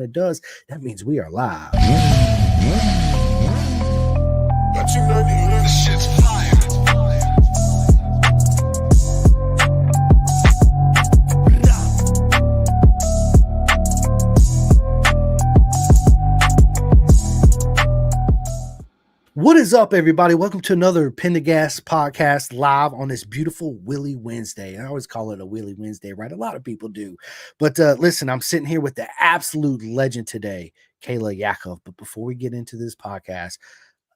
when it does, that means we are live. But you know this shit's fire. What is up, everybody? Welcome to another Pin the Gas podcast live on this beautiful Willy Wednesday. I always call it a Willy Wednesday, right? A lot of people do. But listen, I'm sitting here with the absolute legend today, Kayla Yaakov. But before we get into this podcast,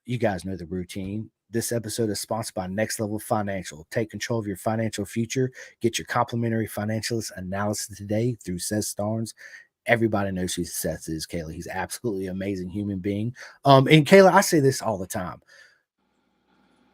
you guys know the routine. This episode is sponsored by Next Level Financial. Take control of your financial future. Get your complimentary financialist analysis today through Seth Starnes. Everybody knows who Seth is, Kayla. He's absolutely amazing human being. And Kayla, I say this all the time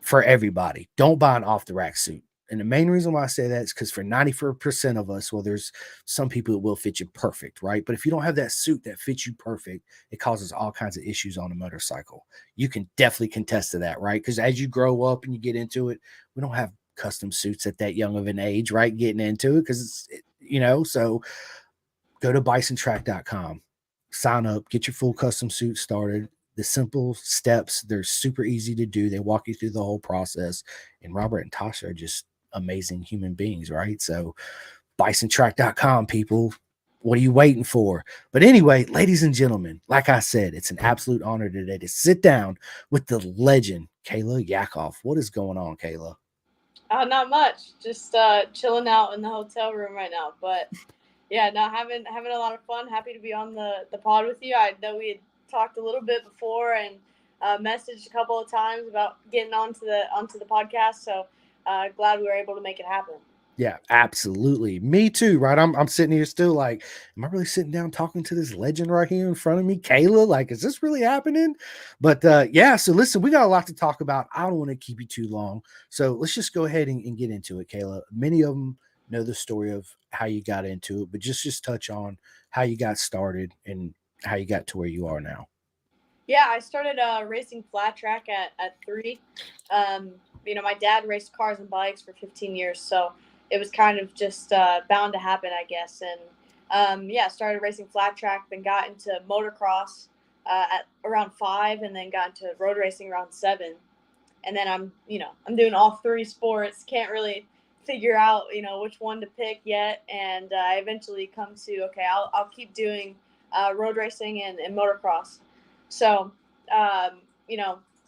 for everybody. Don't buy an off-the-rack suit. And the main reason why I say that is because for 94% of us, well, there's some people that will fit you perfect, right? But if you don't have that suit that fits you perfect, it causes all kinds of issues on a motorcycle. You can definitely contest to that, right? Because as you grow up and you get into it, we don't have custom suits at that young of an age, right? Getting into it because, so go to bisontrack.com, sign up, get your full custom suit started. The simple steps, they're super easy to do. They walk you through the whole process. And Robert and Tasha are just amazing human beings, right? So bisontrack.com, people. What are you waiting for? But anyway, ladies and gentlemen, like I said, it's an absolute honor today to sit down with the legend, Kayla Yaakov. What is going on, Kayla? Not much. Just chilling out in the hotel room right now. But yeah, no, having a lot of fun. Happy to be on the pod with you. I know we had talked a little bit before and messaged a couple of times about getting onto the podcast. So glad we were able to make it happen. Yeah, absolutely. Me too, right? I'm sitting here still like, am I really sitting down talking to this legend right here in front of me, Kayla? Like, is this really happening? But yeah, so listen, we got a lot to talk about. I don't want to keep you too long. So let's just go ahead and get into it, Kayla. Many of them know the story of how you got into it, but just touch on how you got started and how you got to where you are now. Yeah, I started racing flat track at 3. My dad raced cars and bikes for 15 years, so it was kind of just bound to happen, I guess. And started racing flat track, then got into motocross at around 5, and then got into road racing around 7. And then I'm doing all 3 sports. Can't really figure out, which one to pick yet. And I eventually come to, okay, I'll keep doing road racing and motocross. So,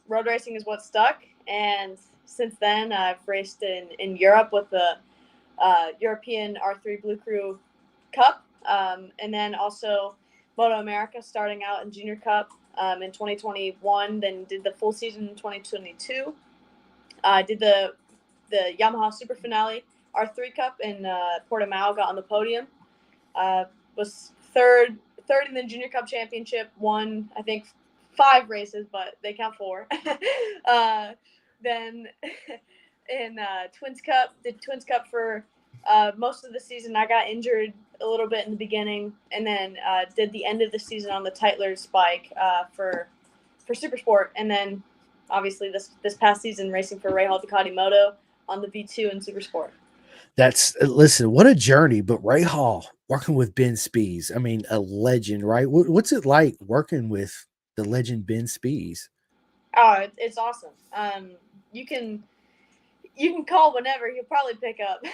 road racing is what stuck. And since then, I've raced in Europe with the European R3 Blue Crew Cup. And then also Moto America starting out in Junior Cup in 2021, then did the full season in 2022. Did the Yamaha Super Finale R3 Cup in Portimao, got on the podium. Was third in the Junior Cup Championship, won, I think, 5 races, but they count 4. Then in Twins Cup, did Twins Cup for most of the season. I got injured a little bit in the beginning, and then did the end of the season on the Tytler's bike for Super Sport, and then obviously this past season racing for Ray Hall Ducati Moto on the V2 and Super Sport. Listen, what a journey. But Ray Hall working with Ben Spees, I mean, a legend, right? What's it like working with the legend Ben Spees? Oh, it's awesome. You can call whenever. He'll probably pick up.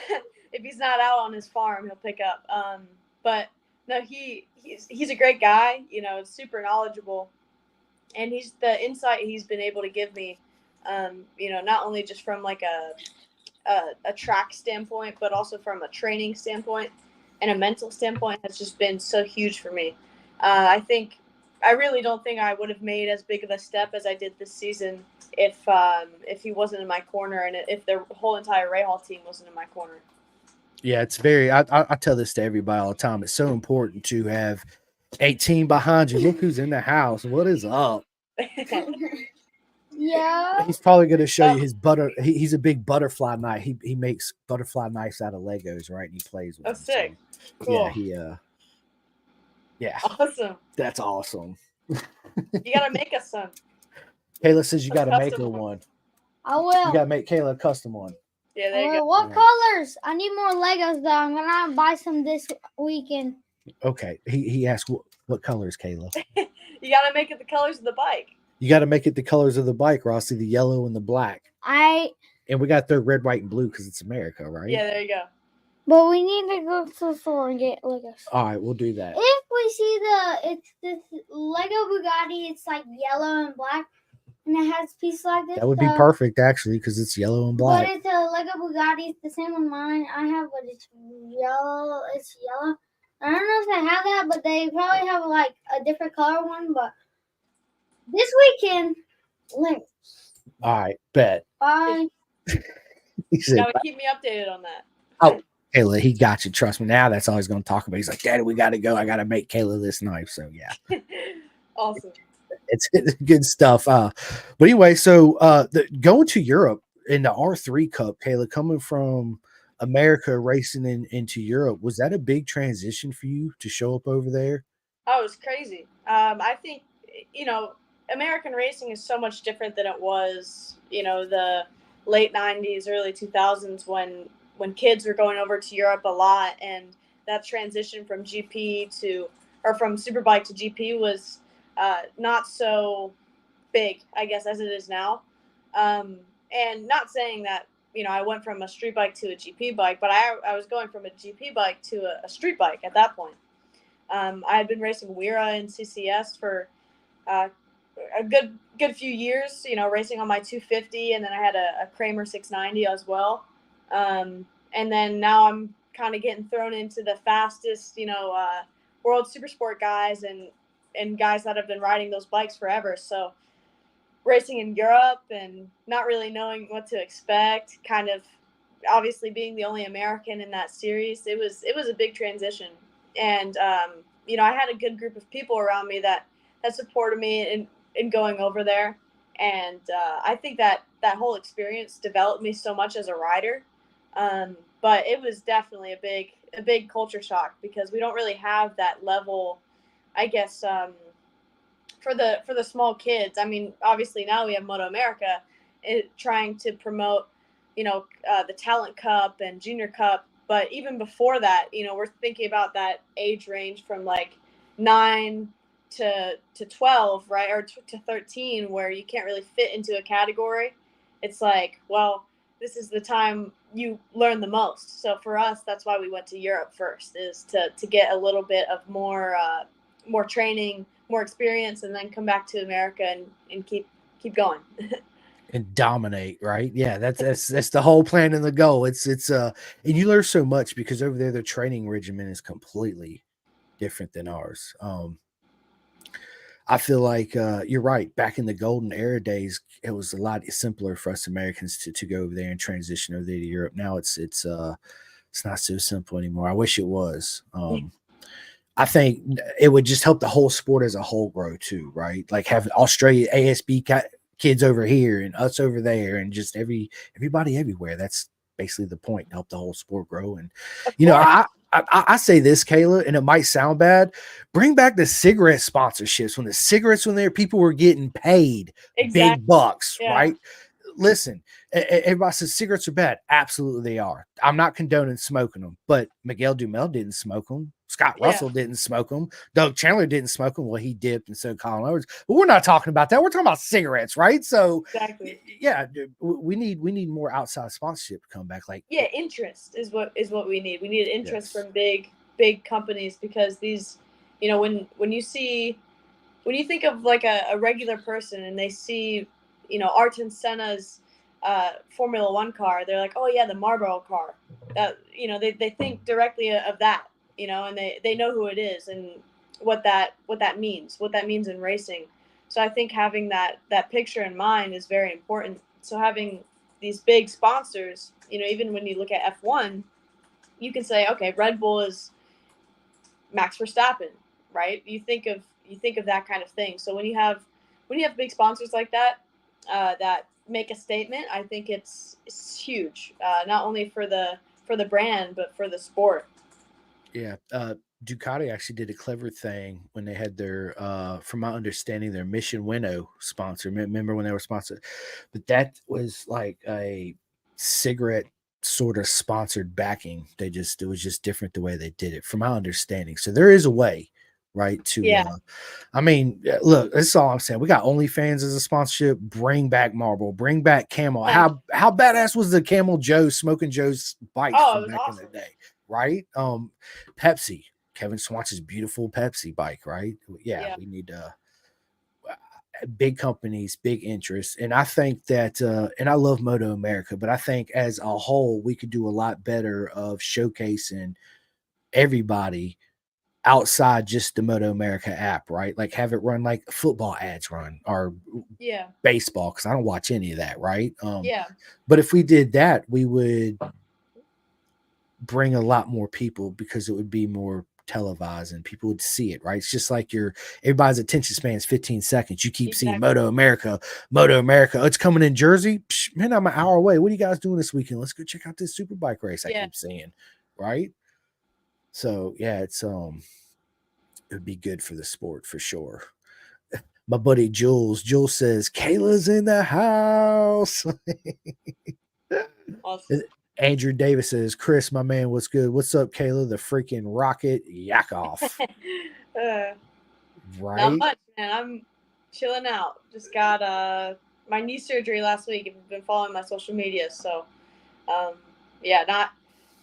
If he's not out on his farm, he'll pick up. But no, he's a great guy. Super knowledgeable, and he's the insight he's been able to give me. Not only just from like a track standpoint, but also from a training standpoint and a mental standpoint has just been so huge for me. I really don't think I would have made as big of a step as I did this season if he wasn't in my corner and if the whole entire Ray Hall team wasn't in my corner. Yeah, it's very, I tell this to everybody all the time. It's so important to have a team behind you. Look who's in the house. What is up? Yeah. He's probably going to show you his butter. He's a big butterfly knife. He makes butterfly knives out of Legos, right? And he plays with them. Sick. So, cool. Yeah. Awesome. That's awesome. You got to make us some. Kayla says you got to make her one. I will. You got to make Kayla a custom one. Yeah, there you go. What colors? I need more Legos, though. I'm going to buy some this weekend. Okay. He asked, What colors, Kayla? You got to make it the colors of the bike. You got to make it the colors of the bike, Rossi, the yellow and the black. And we got the red, white, and blue because it's America, right? Yeah, there you go. But we need to go to the store and get like a. All right, we'll do that. If we see it's this Lego Bugatti, it's like yellow and black, and it has pieces like this. That would be perfect, actually, because it's yellow and black. But it's a Lego Bugatti. It's the same with mine. I have, but it's yellow. It's yellow. I don't know if they have that, but they probably have like a different color one. But this weekend, link. All right, bet. Bye. He said, Now keep me updated on that. Oh, Kayla, he got you. Trust me. Now that's all he's going to talk about. He's like, Daddy, we got to go. I got to make Kayla this knife. So, yeah. Awesome. It's good stuff. But anyway, so going to Europe in the R3 Cup, Kayla, coming from America racing into Europe, was that a big transition for you to show up over there? Oh, it was crazy. I think, American racing is so much different than it was, the late 90s, early 2000s when kids were going over to Europe a lot, and that transition from from Superbike to GP was not so big, I guess, as it is now. And not saying that, I went from a street bike to a GP bike, but I was going from a GP bike to a street bike at that point. I had been racing Wira and CCS for a good few years, racing on my 250, and then I had a Kramer 690 as well. And then now I'm kind of getting thrown into the fastest, world supersport guys and guys that have been riding those bikes forever. So racing in Europe and not really knowing what to expect, kind of obviously being the only American in that series, it was a big transition. And, I had a good group of people around me that supported me in going over there. And I think that whole experience developed me so much as a rider. But it was definitely a big culture shock because we don't really have that level, I guess, for the small kids. I mean, obviously now we have Moto America trying to promote, the Talent Cup and Junior Cup. But even before that, we're thinking about that age range from like 9 to 12, right? Or to 13, where you can't really fit into a category. It's like, well, this is the time you learn the most. So for us, that's why we went to Europe first, is to get a little bit of more training, more experience, and then come back to America and keep going. And dominate, right? Yeah, that's the whole plan and the goal. It's and you learn so much because over there the training regimen is completely different than ours. I feel like you're right. Back in the golden era days, it was a lot simpler for us Americans to go over there and transition over there to Europe. Now it's not so simple anymore. I wish it was. I think it would just help the whole sport as a whole grow too, right? Like having Australia ASB kids over here and us over there, and just everybody everywhere. That's basically the point, to help the whole sport grow. And I say this, Kayla, and it might sound bad. Bring back the cigarette sponsorships. When the cigarettes were there, people were getting paid big bucks, right? Listen, everybody says cigarettes are bad. Absolutely, they are. I'm not condoning smoking them, but Miguel Dumel didn't smoke them. Scott Russell didn't smoke them. Doug Chandler didn't smoke them. Well, he dipped, and so Colin Edwards. But we're not talking about that. We're talking about cigarettes, right? So, yeah, we need more outside sponsorship to come back. Like, interest is what we need. We need interest from big companies, because these, when you think of like a regular person and they see, Ayrton Senna's Formula One car, they're like, oh yeah, the Marlboro car. They think directly of that. And they know who it is and what that means in racing. So I think having that picture in mind is very important. So having these big sponsors, even when you look at F1, you can say, okay, Red Bull is Max Verstappen, right? You think of that kind of thing. So when you have big sponsors like that, that make a statement, I think it's huge, not only for the brand, but for the sport. Yeah, Ducati actually did a clever thing when they had their, from my understanding, their Mission Winnow sponsor. Remember when they were sponsored? But that was like a cigarette sort of sponsored backing. It was just different the way they did it, from my understanding. So there is a way right? To Yeah. I mean, look, that's all I'm saying. We got OnlyFans as a sponsorship. Bring back Marble. Bring back Camel. Yeah. How badass was the Camel Joe Smoking Joe's bikes Oh, from it was back in the awesome. day, right? Pepsi. Kevin Swan's beautiful Pepsi bike, right? Yeah, Yeah. we need big companies, big interests, and I think that, and I love Moto America, but I think as a whole, we could do a lot better of showcasing everybody outside just the Moto America app, right? Like have it run like football ads run or Yeah. baseball, because I don't watch any of that, right? Yeah. But if we did that, we would bring a lot more people because it would be more televised and people would see it, right? It's just like your everybody's attention span is 15 seconds. You keep seeing Exactly. Moto America. Oh, it's coming in Jersey. Psh, man, I'm an hour away. What are you guys doing this weekend? Let's go check out this super bike race I Yeah. keep seeing, right? So yeah, it would be good for the sport for sure. My buddy Jules says Kayla's in the house. Awesome. Andrew Davis says, Chris, my man, what's good? What's up, Kayla? The freaking rocket Yaakov. Not Right? much, man. I'm chilling out. Just got my knee surgery last week. If you've been following my social media, so um, yeah,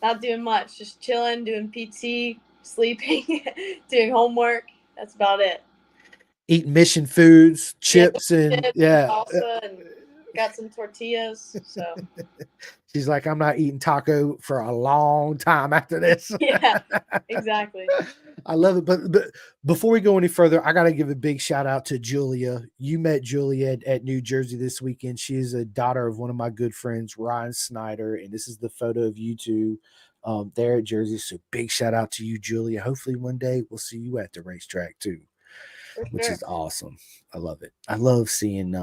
not doing much. Just chilling, doing PT, sleeping, doing homework. That's about it. Eating mission foods, Yeah, chips, and chips and yeah. salsa, and got some tortillas. So She's like, I'm not eating taco for a long time after this. yeah, exactly. I love it. But before we go any further, I got to give a big shout out to Julia. You met Julia at New Jersey this weekend. She is a daughter of one of my good friends, Ryan Snyder. And this is the photo of you two there at Jersey. So big shout out to you, Julia. Hopefully one day we'll see you at the racetrack too, For which sure. is awesome. I love it. I love seeing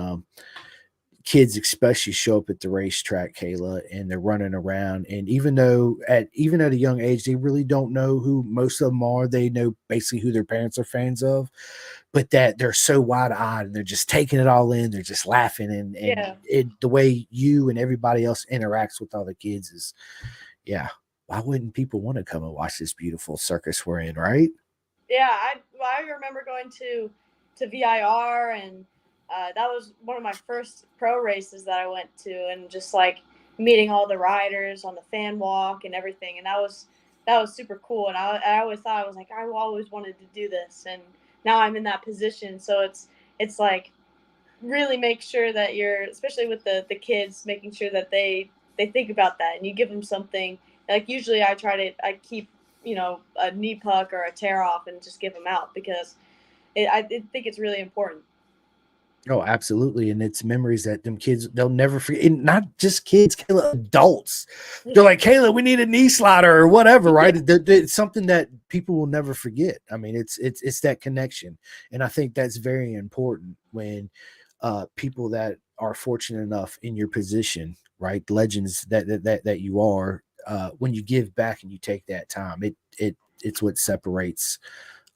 kids especially show up at the racetrack, Kayla, and they're running around. And even at a young age, they really don't know who most of them are. They know basically who their parents are fans of, but that they're so wide eyed and they're just taking it all in. They're just laughing and Yeah. the way you and everybody else interacts with all the kids is, yeah. Why wouldn't people want to come and watch this beautiful circus we're in, right? Yeah, I remember going to VIR, and that was one of my first pro races that I went to, and just like meeting all the riders on the fan walk and everything, and that was super cool. And I always thought, I was like, I always wanted to do this, and now I'm in that position. So it's like really make sure that you're, especially with the kids, making sure that they think about that, and you give them something. Like usually I keep a knee puck or a tear off and just give them out, because I think it's really important. Oh, absolutely. And it's memories that them kids they'll never forget. And not just kids, Kayla, adults. They're like, Kayla, we need a knee slider or whatever, right? It's something that people will never forget. I mean, it's that connection. And I think that's very important when people that are fortunate enough in your position, right? Legends that you are, when you give back and you take that time, it's what separates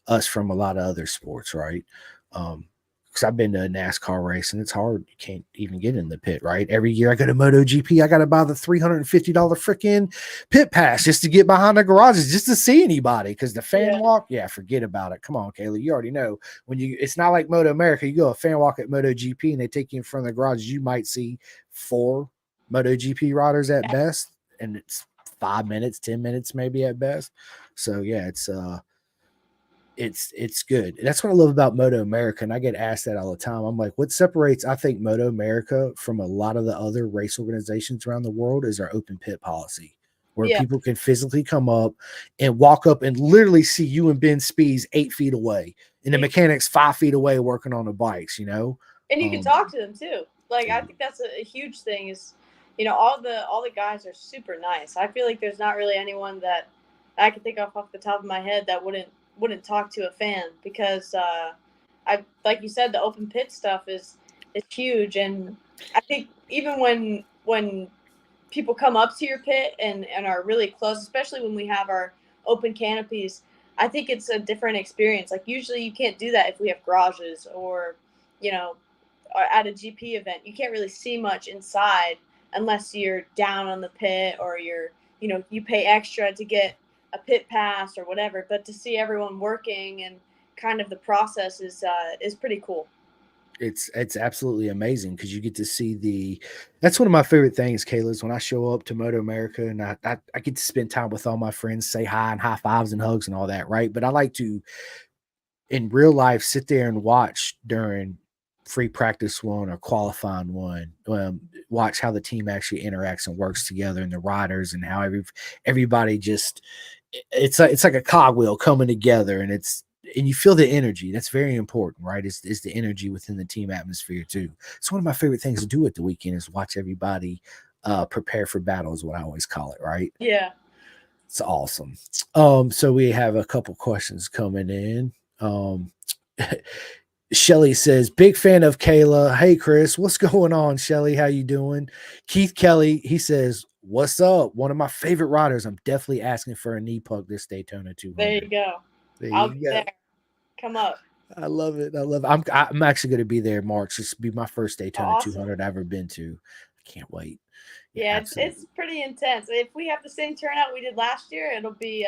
us from a lot of other sports, right? Because I've been to a NASCAR race and it's hard. You can't even get in the pit, right? Every year I go to MotoGP, I got to buy the $350 freaking pit pass just to get behind the garages, just to see anybody. Because the fan Yeah. walk, yeah, forget about it. Come on, Kayla, you already know when it's not like Moto America. You go a fan walk at MotoGP and they take you in front of the garages, you might see 4 MotoGP riders at best, and it's 5 minutes, 10 minutes maybe at best. So yeah, it's good. That's what I love about Moto America, and I get asked that all the time. I'm like, what separates I think Moto America from a lot of the other race organizations around the world is our open pit policy, where Yeah. people can physically come up and walk up and literally see you and Ben Spees 8 feet away, and the mechanics 5 feet away working on the bikes. And you can talk to them too. Like I think that's a huge thing. Is all the guys are super nice. I feel like there's not really anyone that I can think of off the top of my head that wouldn't talk to a fan, because I, like you said, the open pit stuff is huge. And I think even when people come up to your pit and are really close, especially when we have our open canopies, I think it's a different experience. Like usually you can't do that if we have garages, you know or at a GP event. You can't really see much inside unless you're down on the pit, or you pay extra to get a pit pass or whatever. But to see everyone working and kind of the process is pretty cool. It's absolutely amazing because you get to see that's one of my favorite things, Kayla, is when I show up to Moto America and I get to spend time with all my friends, say hi and high fives and hugs and all that, right? But I like to in real life sit there and watch during free practice one or qualifying one, watch how the team actually interacts and works together and the riders and how everybody just it's like a cogwheel coming together and you feel the energy. That's very important, right? Is the energy within the team atmosphere too. It's one of my favorite things to do at the weekend is watch everybody prepare for battle is what I always call it, right? Yeah. It's awesome. So we have a couple questions coming in. Um Shelly says, big fan of Kayla. Hey Chris, what's going on, Shelly? How you doing? Keith Kelly, he says, what's up? One of my favorite riders. I'm definitely asking for a knee puck this Daytona There 200. you go. There I'll you be go. there. Come up. I love it. I love it. I'm actually going to be there in March. This will be my first Daytona Awesome. 200 I've ever been to. I can't wait. Yeah, Absolutely. it's pretty intense. If we have the same turnout we did last year, it'll be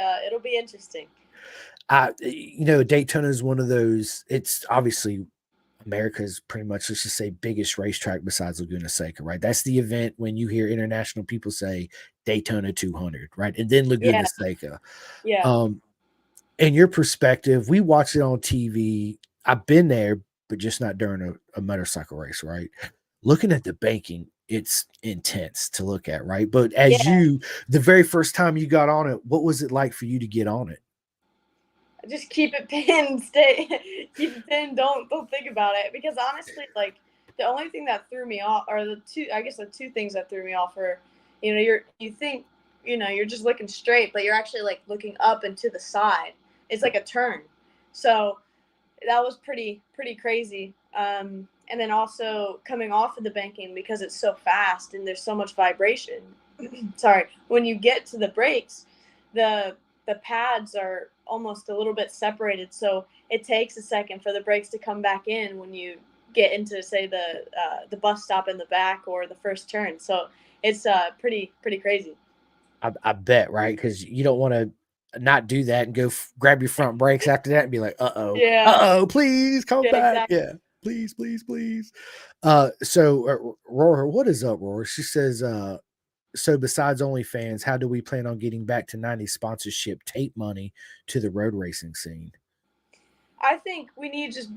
interesting. Daytona is one of those. It's obviously America's pretty much, let's just say, biggest racetrack besides Laguna Seca, right? That's the event when you hear international people say Daytona 200, right? And then Laguna Yeah. Seca. Yeah. In your perspective, we watch it on TV. I've been there, but just not during a motorcycle race, right? Looking at the banking, it's intense to look at, right? But as Yeah. the very first time you got on it, what was it like for you to get on it? Just keep it pinned, keep it pinned, don't think about it. Because honestly, like the only thing that threw me off, or the two things that threw me off are, you think, you're just looking straight, but you're actually like looking up and to the side. It's like a turn. So that was pretty crazy. And then also coming off of the banking because it's so fast and there's so much vibration. Sorry, when you get to the brakes, the pads are almost a little bit separated, so it takes a second for the brakes to come back in when you get into, say, the bus stop in the back or the first turn. So it's pretty crazy. I bet, right? Because you don't want to not do that and go grab your front brakes after that and be like, Yeah. please come Yeah, back. exactly. Yeah, please, please, please. Roar, what is up, Roar? She says, so besides OnlyFans, how do we plan on getting back to 90s sponsorship tape money to the road racing scene? I think we need just.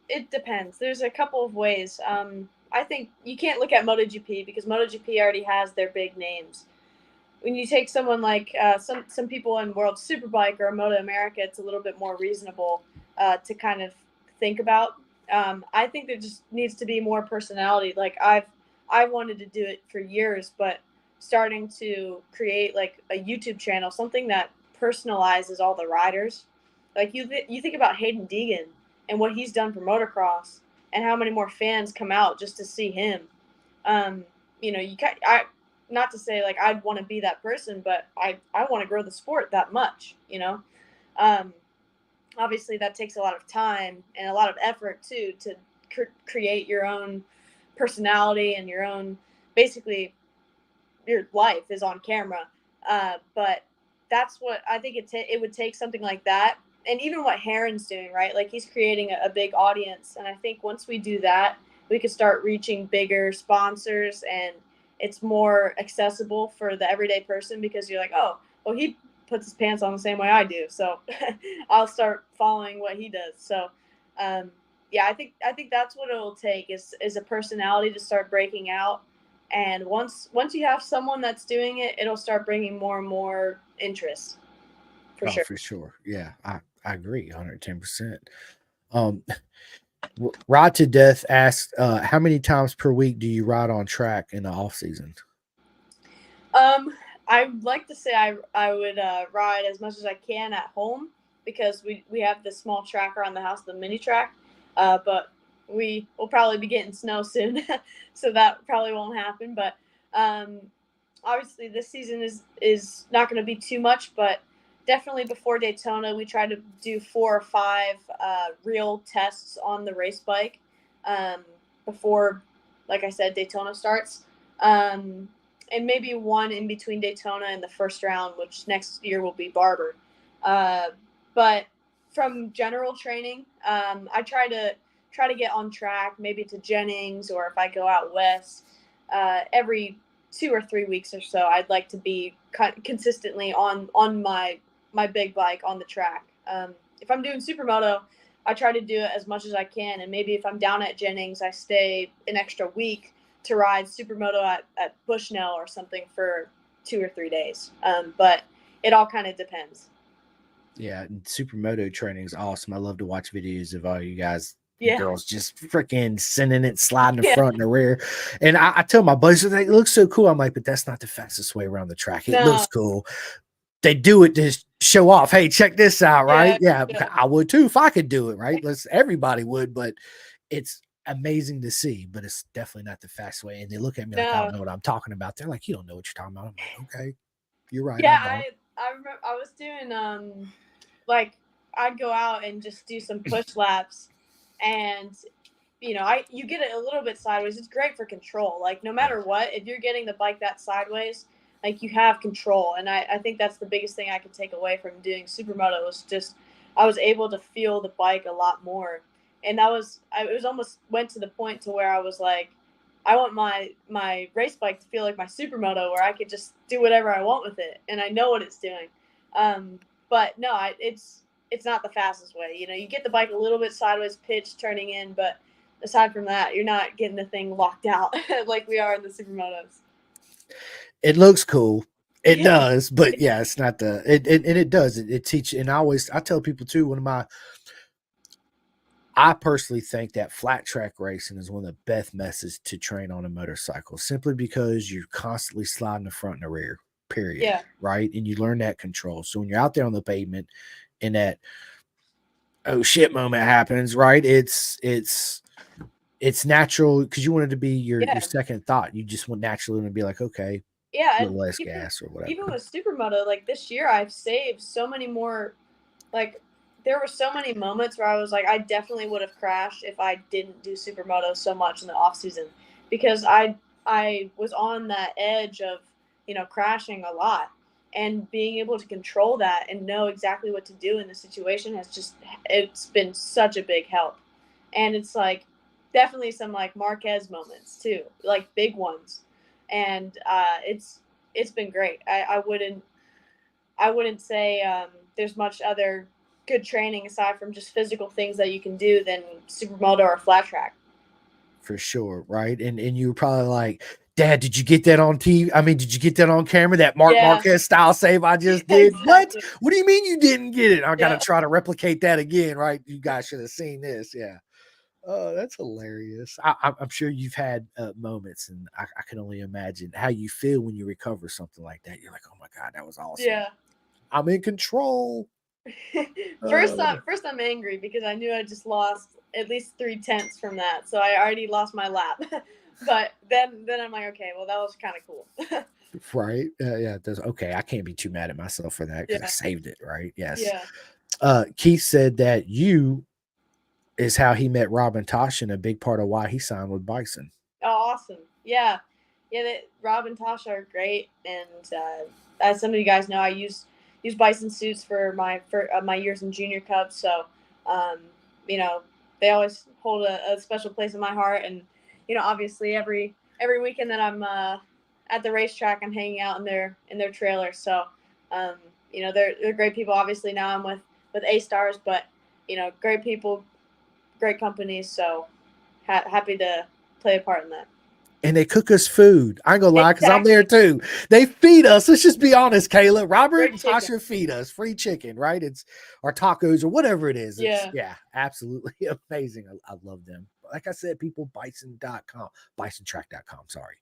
It depends. There's a couple of ways. I think you can't look at MotoGP because MotoGP already has their big names. When you take someone like some people in World Superbike or Moto America, it's a little bit more reasonable to kind of think about. I think there just needs to be more personality. Like I wanted to do it for years, but starting to create like a YouTube channel, something that personalizes all the riders. Like you think about Hayden Deegan and what he's done for motocross, and how many more fans come out just to see him. Um, I not to say like I'd want to be that person, but I want to grow the sport that much. Um, Obviously that takes a lot of time and a lot of effort too to create your own personality and your own, basically your life is on camera. But that's what I think it would take, something like that. And even what Heron's doing, right? Like he's creating a big audience. And I think once we do that, we could start reaching bigger sponsors, and it's more accessible for the everyday person because you're like, oh, well, he puts his pants on the same way I do. So I'll start following what he does. So, yeah, I think that's what it'll take is a personality to start breaking out. And once you have someone that's doing it, it'll start bringing more and more interest, for Oh, sure. for sure. Yeah, I agree 110%. Um, Ride to Death asks, how many times per week do you ride on track in the off season? I'd like to say I would ride as much as I can at home because we have this small track around the house, the mini track, but we will probably be getting snow soon, so that probably won't happen. But um, obviously this season is not going to be too much, but definitely before Daytona, we try to do 4 or 5 real tests on the race bike um, before, like I said, Daytona starts. And maybe one in between Daytona and the first round, which next year will be Barber. But from general training, I try to get on track, maybe to Jennings, or if I go out west, every 2 or 3 weeks or so, I'd like to be consistently on my big bike on the track. If I'm doing supermoto, I try to do it as much as I can, and maybe if I'm down at Jennings, I stay an extra week to ride supermoto at Bushnell or something for 2 or 3 days. But it all kind of depends. Yeah, and supermoto training is awesome. I love to watch videos of all you guys and Yeah. girls just freaking sending it, sliding the Yeah. front and the rear. And I tell my buddies, it looks so cool. I'm like, but that's not the fastest way around the track. It No. looks cool. They do it to show off. Hey, check this out, right? Yeah. I would too if I could do it, right? Everybody would, but it's amazing to see, but it's definitely not the fast way. And they look at me like I don't know what I'm talking about. They're like, you don't know what you're talking about. I'm like, okay, you're right. Yeah, I don't. I remember I was doing like I'd go out and just do some push laps, and you get it a little bit sideways. It's great for control. Like no matter what, if you're getting the bike that sideways, like you have control. And I think that's the biggest thing I could take away from doing supermoto was just I was able to feel the bike a lot more. And it was almost went to the point to where I was like, I want my race bike to feel like my supermoto, where I could just do whatever I want with it, and I know what it's doing. But no, it's not the fastest way. You get the bike a little bit sideways, pitch turning in, but aside from that, you're not getting the thing locked out like we are in the supermotos. It looks cool. It Yeah. does, but yeah, it's not and it does. It teaches, and I tell people too, I personally think that flat track racing is one of the best methods to train on a motorcycle, simply because you're constantly sliding the front and the rear, period. Yeah. Right. And you learn that control. So when you're out there on the pavement and that oh shit moment happens, right? It's natural because you want it to be your second thought. You just want naturally to be like, okay, yeah, a little less gas or whatever. Even with supermoto, like this year, I've saved so many more. Like there were so many moments where I was like, I definitely would have crashed if I didn't do supermoto so much in the off season, because I was on that edge of crashing a lot, and being able to control that and know exactly what to do in the situation it's been such a big help. And it's like definitely some like Marquez moments too, like big ones. And it's been great. I wouldn't say there's much other good training aside from just physical things that you can do than supermoto or flat track. For sure, right? And you were probably like, Dad, did you get that on TV? I mean, did you get that on camera? That Marquez style save I just did? Exactly. What do you mean you didn't get it? I gotta try to replicate that again, right? You guys should have seen this. Yeah. Oh, that's hilarious. I'm sure you've had moments, and I can only imagine how you feel when you recover something like that. You're like, oh my God, that was awesome. Yeah. I'm in control. First I'm angry because I knew I just lost at least 3/10 from that. So I already lost my lap. But then I'm like, okay, well, that was kind of cool. Right. Yeah. Okay. I can't be too mad at myself for that because I saved it. Right. Yes. Yeah. Keith said that you is how he met Rob and Tasha, and a big part of why he signed with Bison. Oh, awesome. Yeah. Rob and Tasha are great. And as some of you guys know, I use Bison suits for my years in Junior Cup. So, they always hold a special place in my heart. And, obviously every weekend that I'm at the racetrack, I'm hanging out in their trailer. So, they're great people. Obviously now I'm with A-Stars, but, great people, great companies. So happy to play a part in that. And they cook us food. I ain't gonna lie, because I'm there too. They feed us. Let's just be honest, Kayla. Robert and Tasha feed us free chicken, right? It's our tacos or whatever it is. Yeah, absolutely amazing. I love them. Like I said, people, bison.com, bisontrack.com. Sorry.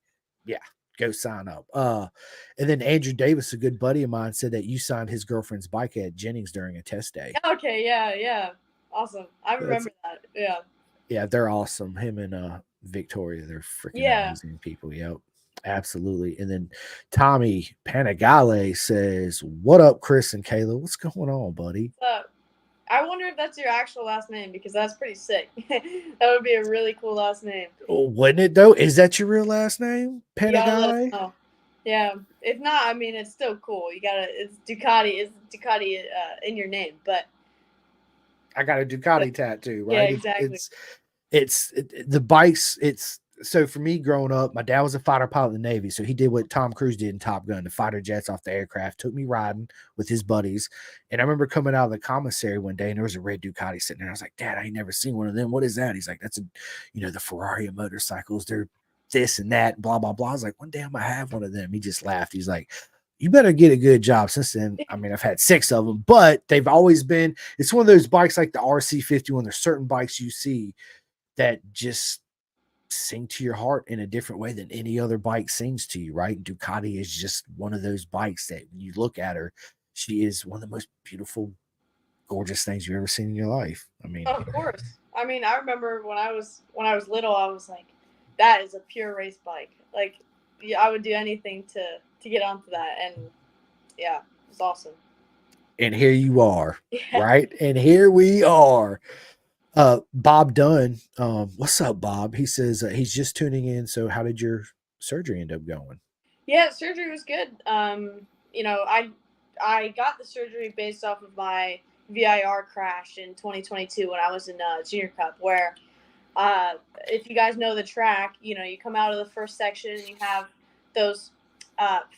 Yeah, go sign up. And then Andrew Davis, a good buddy of mine, said that you signed his girlfriend's bike at Jennings during a test day. Okay, yeah. Awesome. I remember that. Yeah. Yeah, they're awesome. Him and Victoria, they're freaking amazing people. Yep, absolutely. And then Tommy Panagale says, "What up, Chris and Kayla? What's going on, buddy?" I wonder if that's your actual last name, because that's pretty sick. That would be a really cool last name. Oh, wouldn't it though? Is that your real last name, Panagale? Yeah. If not, I mean, it's still cool. It's Ducati in your name, but I got a Ducati tattoo, Yeah, right? exactly. The bikes. It's so for me growing up, my dad was a fighter pilot in the Navy, so he did what Tom Cruise did in Top Gun, the fighter jets off the aircraft. Took me riding with his buddies, and I remember coming out of the commissary one day, and there was a red Ducati sitting there. I was like, "Dad, I ain't never seen one of them. What is that?" He's like, "That's the Ferrari of motorcycles. They're this and that, blah blah blah." I was like, "One day I'm gonna have one of them." He just laughed. He's like, "You better get a good job." Since then, I mean, I've had 6 of them, but they've always been. It's one of those bikes like the RC50. When there's certain bikes you see that just sing to your heart in a different way than any other bike sings to you, right? Ducati is just one of those bikes that when you look at her, she is one of the most beautiful, gorgeous things you've ever seen in your life. I mean, Of course. I mean, I remember when I was little, I was like, that is a pure race bike. Like, yeah, I would do anything to get onto that, and yeah, it was awesome. and here you are, Yeah. right? And here we are. Bob Dunn, what's up, Bob? He says he's just tuning in. So, how did your surgery end up going? Yeah, surgery was good. I got the surgery based off of my VIR crash in 2022 when I was in junior cup, where if you guys know the track, you come out of the first section and you have those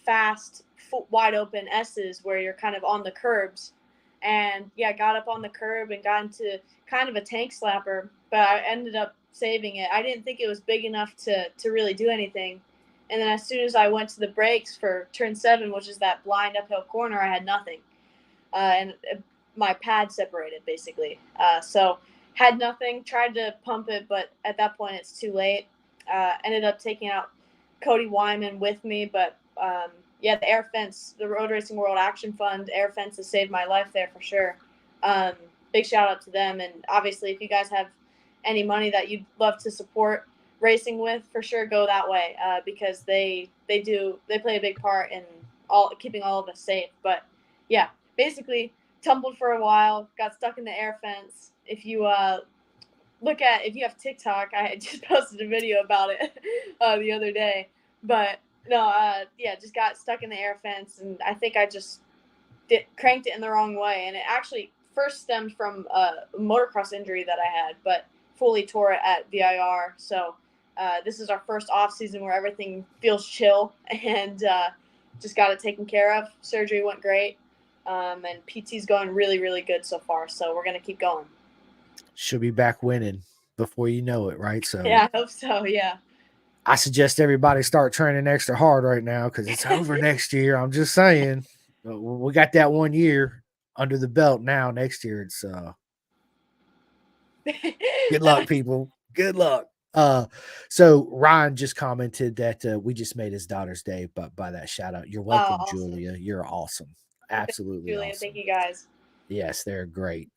fast, wide open S's where you're kind of on the curbs. And yeah, I got up on the curb and got into kind of a tank slapper, but I ended up saving it. I didn't think it was big enough to really do anything. And then as soon as I went to the brakes for turn 7, which is that blind uphill corner, I had nothing. And my pad separated basically. So had nothing, tried to pump it, but at that point it's too late. Ended up taking out Cody Wyman with me, but yeah, the air fence, the Road Racing World Action Fund air fence has saved my life there for sure. Big shout out to them, and obviously if you guys have any money that you'd love to support racing with, for sure go that way, because they play a big part in all keeping all of us safe. But yeah, basically tumbled for a while, got stuck in the air fence. If you if you have TikTok, I just posted a video about it the other day. But no, yeah, just got stuck in the air fence, and I think I just cranked it in the wrong way, and it actually first stemmed from a motocross injury that I had, but fully tore it at VIR. So this is our first off season where everything feels chill, and just got it taken care of. Surgery went great, and PT's going really, really good so far. So we're gonna keep going. She'll be back winning before you know it, right? So, Yeah, I hope so. Yeah. I suggest everybody start training extra hard right now because it's over next year. I'm just saying, we got that 1 year under the belt now. Next year, it's good luck, people. Good luck. So Ryan just commented that we just made his daughter's day, but by that shout out, you're welcome, Awesome. Julia. You're awesome, absolutely Julia, thank awesome. you guys. Yes, they're great.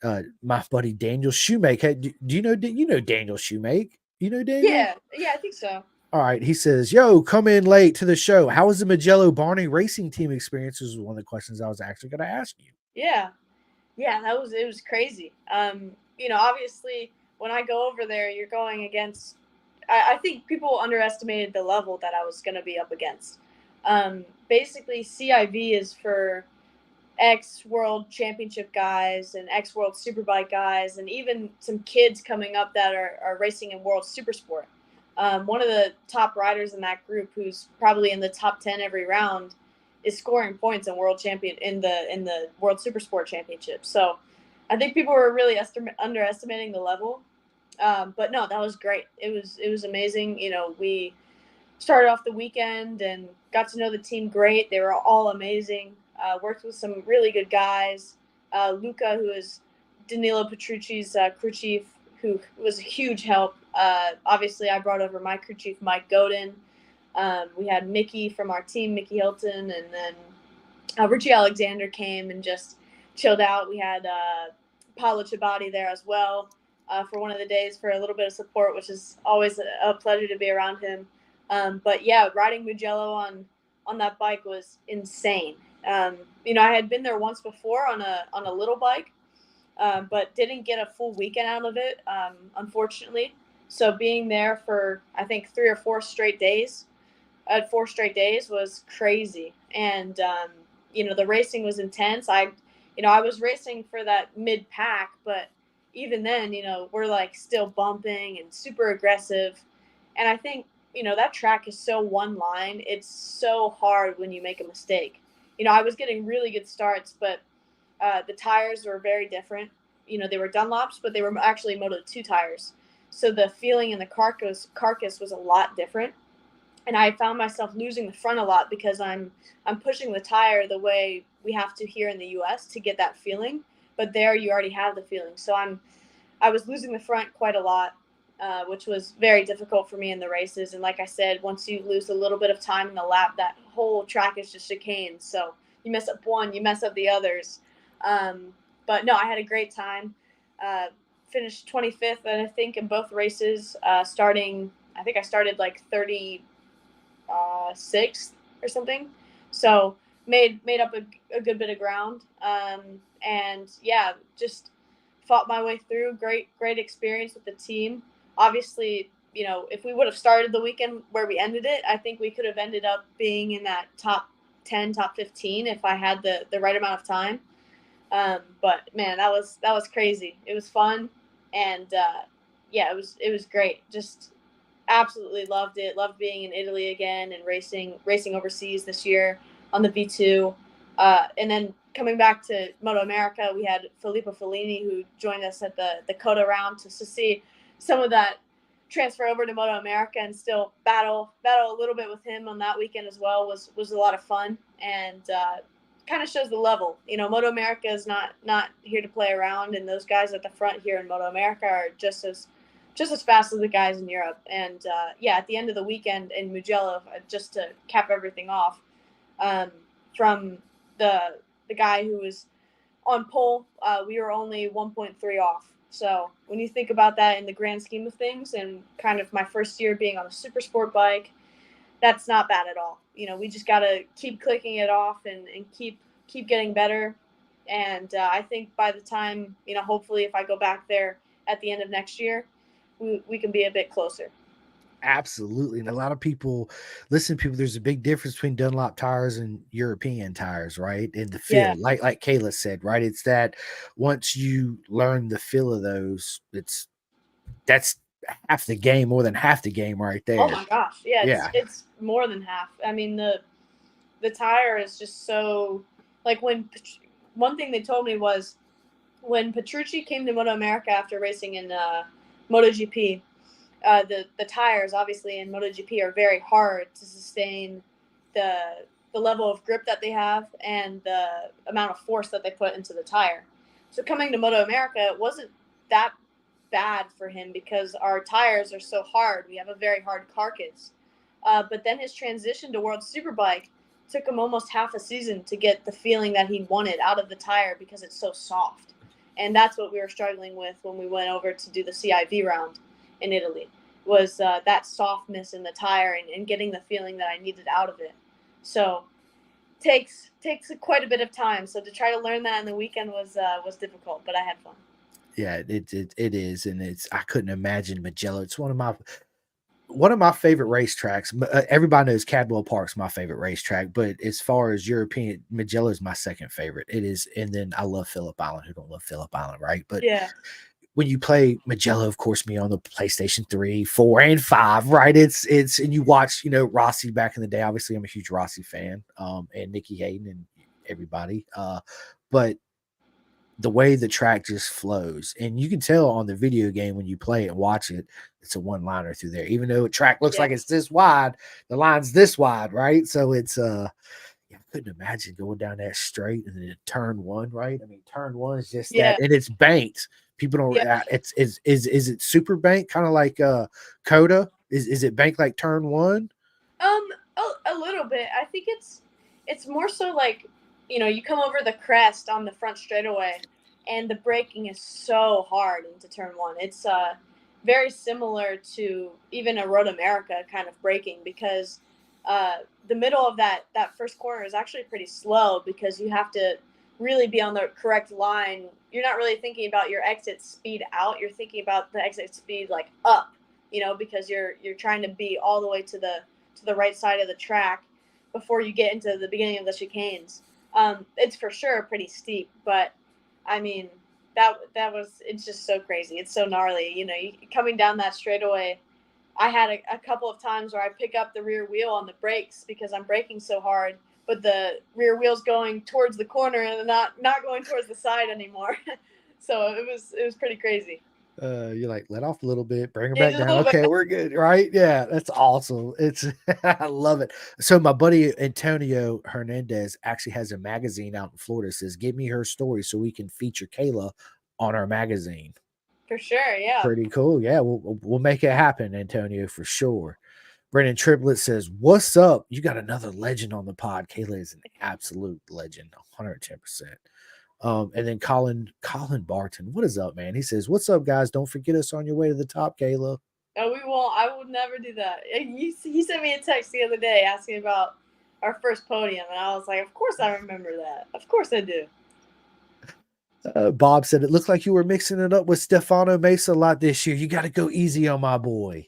My buddy Daniel Shoemake. Do you know Daniel Shoemake? You know Daniel? Yeah, I think so. All right. He says, "Yo, come in late to the show. How was the Magello Barney racing team experience?" Was one of the questions I was actually going to ask you. Yeah. Yeah, it was crazy. Obviously when I go over there, you're going against. I think people underestimated the level that I was going to be up against. Basically, CIV is for ex World Championship guys and ex World Superbike guys, and even some kids coming up that are racing in World Supersport. One of the top riders in that group, who's probably in the top 10 every round, is scoring points in the World Supersport Championship. So I think people were really underestimating the level. But no, that was great. It was amazing. We started off the weekend and got to know the team great. They were all amazing. Worked with some really good guys. Luca, who is Danilo Petrucci's crew chief, who was a huge help. Obviously, I brought over my crew chief, Mike Godin. We had Mickey from our team, Mickey Hilton, and then Richie Alexander came and just chilled out. We had Paolo Ciabatti there as well for one of the days for a little bit of support, which is always a pleasure to be around him. But yeah, riding Mugello on that bike was insane. I had been there once before on a little bike, but didn't get a full weekend out of it, unfortunately. So being there for I think 3 or 4 straight days, at 4 straight days was crazy. And the racing was intense. I was racing for that mid pack, but even then, we're like still bumping and super aggressive. And I think, that track is so one line. It's so hard when you make a mistake. I was getting really good starts, but the tires were very different. They were Dunlops, but they were actually Moto2 tires. So the feeling in the carcass was a lot different. And I found myself losing the front a lot because I'm pushing the tire the way we have to here in the US to get that feeling. But there you already have the feeling. So I was losing the front quite a lot, which was very difficult for me in the races. And like I said, once you lose a little bit of time in the lap, that whole track is just chicane. So you mess up one, you mess up the others. But no, I had a great time. Finished 25th, and I think in both races, I think I started like 36th or something. So made up a good bit of ground. And yeah, just fought my way through. Great experience with the team. Obviously, if we would have started the weekend where we ended it, I think we could have ended up being in that top 10, top 15 if I had the right amount of time. But man, that was crazy. It was fun, and yeah, it was great. Just absolutely loved it. Loved being in Italy again and racing overseas this year on the V2. And then coming back to Moto America, we had Filippo Fellini, who joined us at the Coda round to see some of that transfer over to Moto America and still battle a little bit with him on that weekend as well was a lot of fun, and kind of shows the level. Moto America is not here to play around, and those guys at the front here in Moto America are just as fast as the guys in Europe. And yeah, at the end of the weekend in Mugello, just to cap everything off, from the guy who was on pole, we were only 1.3 off. So when you think about that in the grand scheme of things, and kind of my first year being on a super sport bike, that's not bad at all. We just got to keep clicking it off and keep getting better. And I think by the time, hopefully if I go back there at the end of next year, we can be a bit closer. Absolutely. And a lot of people, there's a big difference between Dunlop tires and European tires, right? In the feel, Yeah. like Kayla said, right? It's that once you learn the feel of those, that's half the game, more than half the game right Oh there. my gosh. Yeah, Yeah. it's more than half. I mean, the tire is just so, like, one thing they told me was when Petrucci came to Moto America after racing in MotoGP, the tires obviously in MotoGP are very hard to sustain the level of grip that they have and the amount of force that they put into the tire. So coming to Moto America, it wasn't that bad for him because our tires are so hard. We have a very hard carcass. But then his transition to World Superbike took him almost half a season to get the feeling that he wanted out of the tire because it's so soft. And that's what we were struggling with when we went over to do the CIV round in Italy, was that softness in the tire and getting the feeling that I needed out of it. So takes quite a bit of time. So to try to learn that in the weekend was difficult, but I had fun. Yeah, it is, and I couldn't imagine Mugello. It's one of my favorite racetracks. Everybody knows Cadwell Park's my favorite racetrack, but as far as European, Mugello is my second favorite. It is, and then I love Phillip Island. Who don't love Phillip Island, right? But Yeah. when you play Mugello, of course, me on the PlayStation 3, 4, and 5, right? It's and you watch, Rossi back in the day. Obviously, I'm a huge Rossi fan, and Nikki Hayden and everybody. But the way the track just flows, and you can tell on the video game when you play it and watch it, it's a one-liner through there. Even though a track looks like it's this wide, the line's this wide, right? So it's yeah, I couldn't imagine going down that straight and then turn one, right? I mean, turn one is just that, and it's banked. People don't. It's is it super banked, kind of like Coda? Is it banked like turn one? A little bit. I think it's more so like, you come over the crest on the front straightaway, and the braking is so hard into turn one. It's very similar to even a Road America kind of braking, because the middle of that first corner is actually pretty slow because you have to really be on the correct line. You're not really thinking about your exit speed out. You're thinking about the exit speed like up, because you're trying to be all the way to the right side of the track before you get into the beginning of the chicanes. It's for sure pretty steep, but I mean, that was, it's just so crazy. It's so gnarly. Coming down that straightaway, I had a couple of times where I pick up the rear wheel on the brakes because I'm braking so hard, but the rear wheel's going towards the corner and not going towards the side anymore. So it was pretty crazy. You're like, let off a little bit, bring her Yeah, back just a down. little bit. Okay, we're good, right? Yeah, that's awesome. It's I love it. So my buddy Antonio Hernandez actually has a magazine out in Florida. Says, "Give me her story so we can feature Kayla on our magazine." For sure, yeah. Pretty cool. Yeah, we'll make it happen, Antonio, for sure. Brennan Triplet says, "What's up? You got another legend on the pod. Kayla is an absolute legend, 110%." And then Colin Barton, what is up, man? He says, "What's up, guys? Don't forget us on your way to the top, Kayla." No, we won't. I would never do that. He sent me a text the other day asking about our first podium, and I was like, of course I remember that. Of course I do. Bob said, "It looked like you were mixing it up with Stefano Mesa a lot this year. You got to go easy on my boy."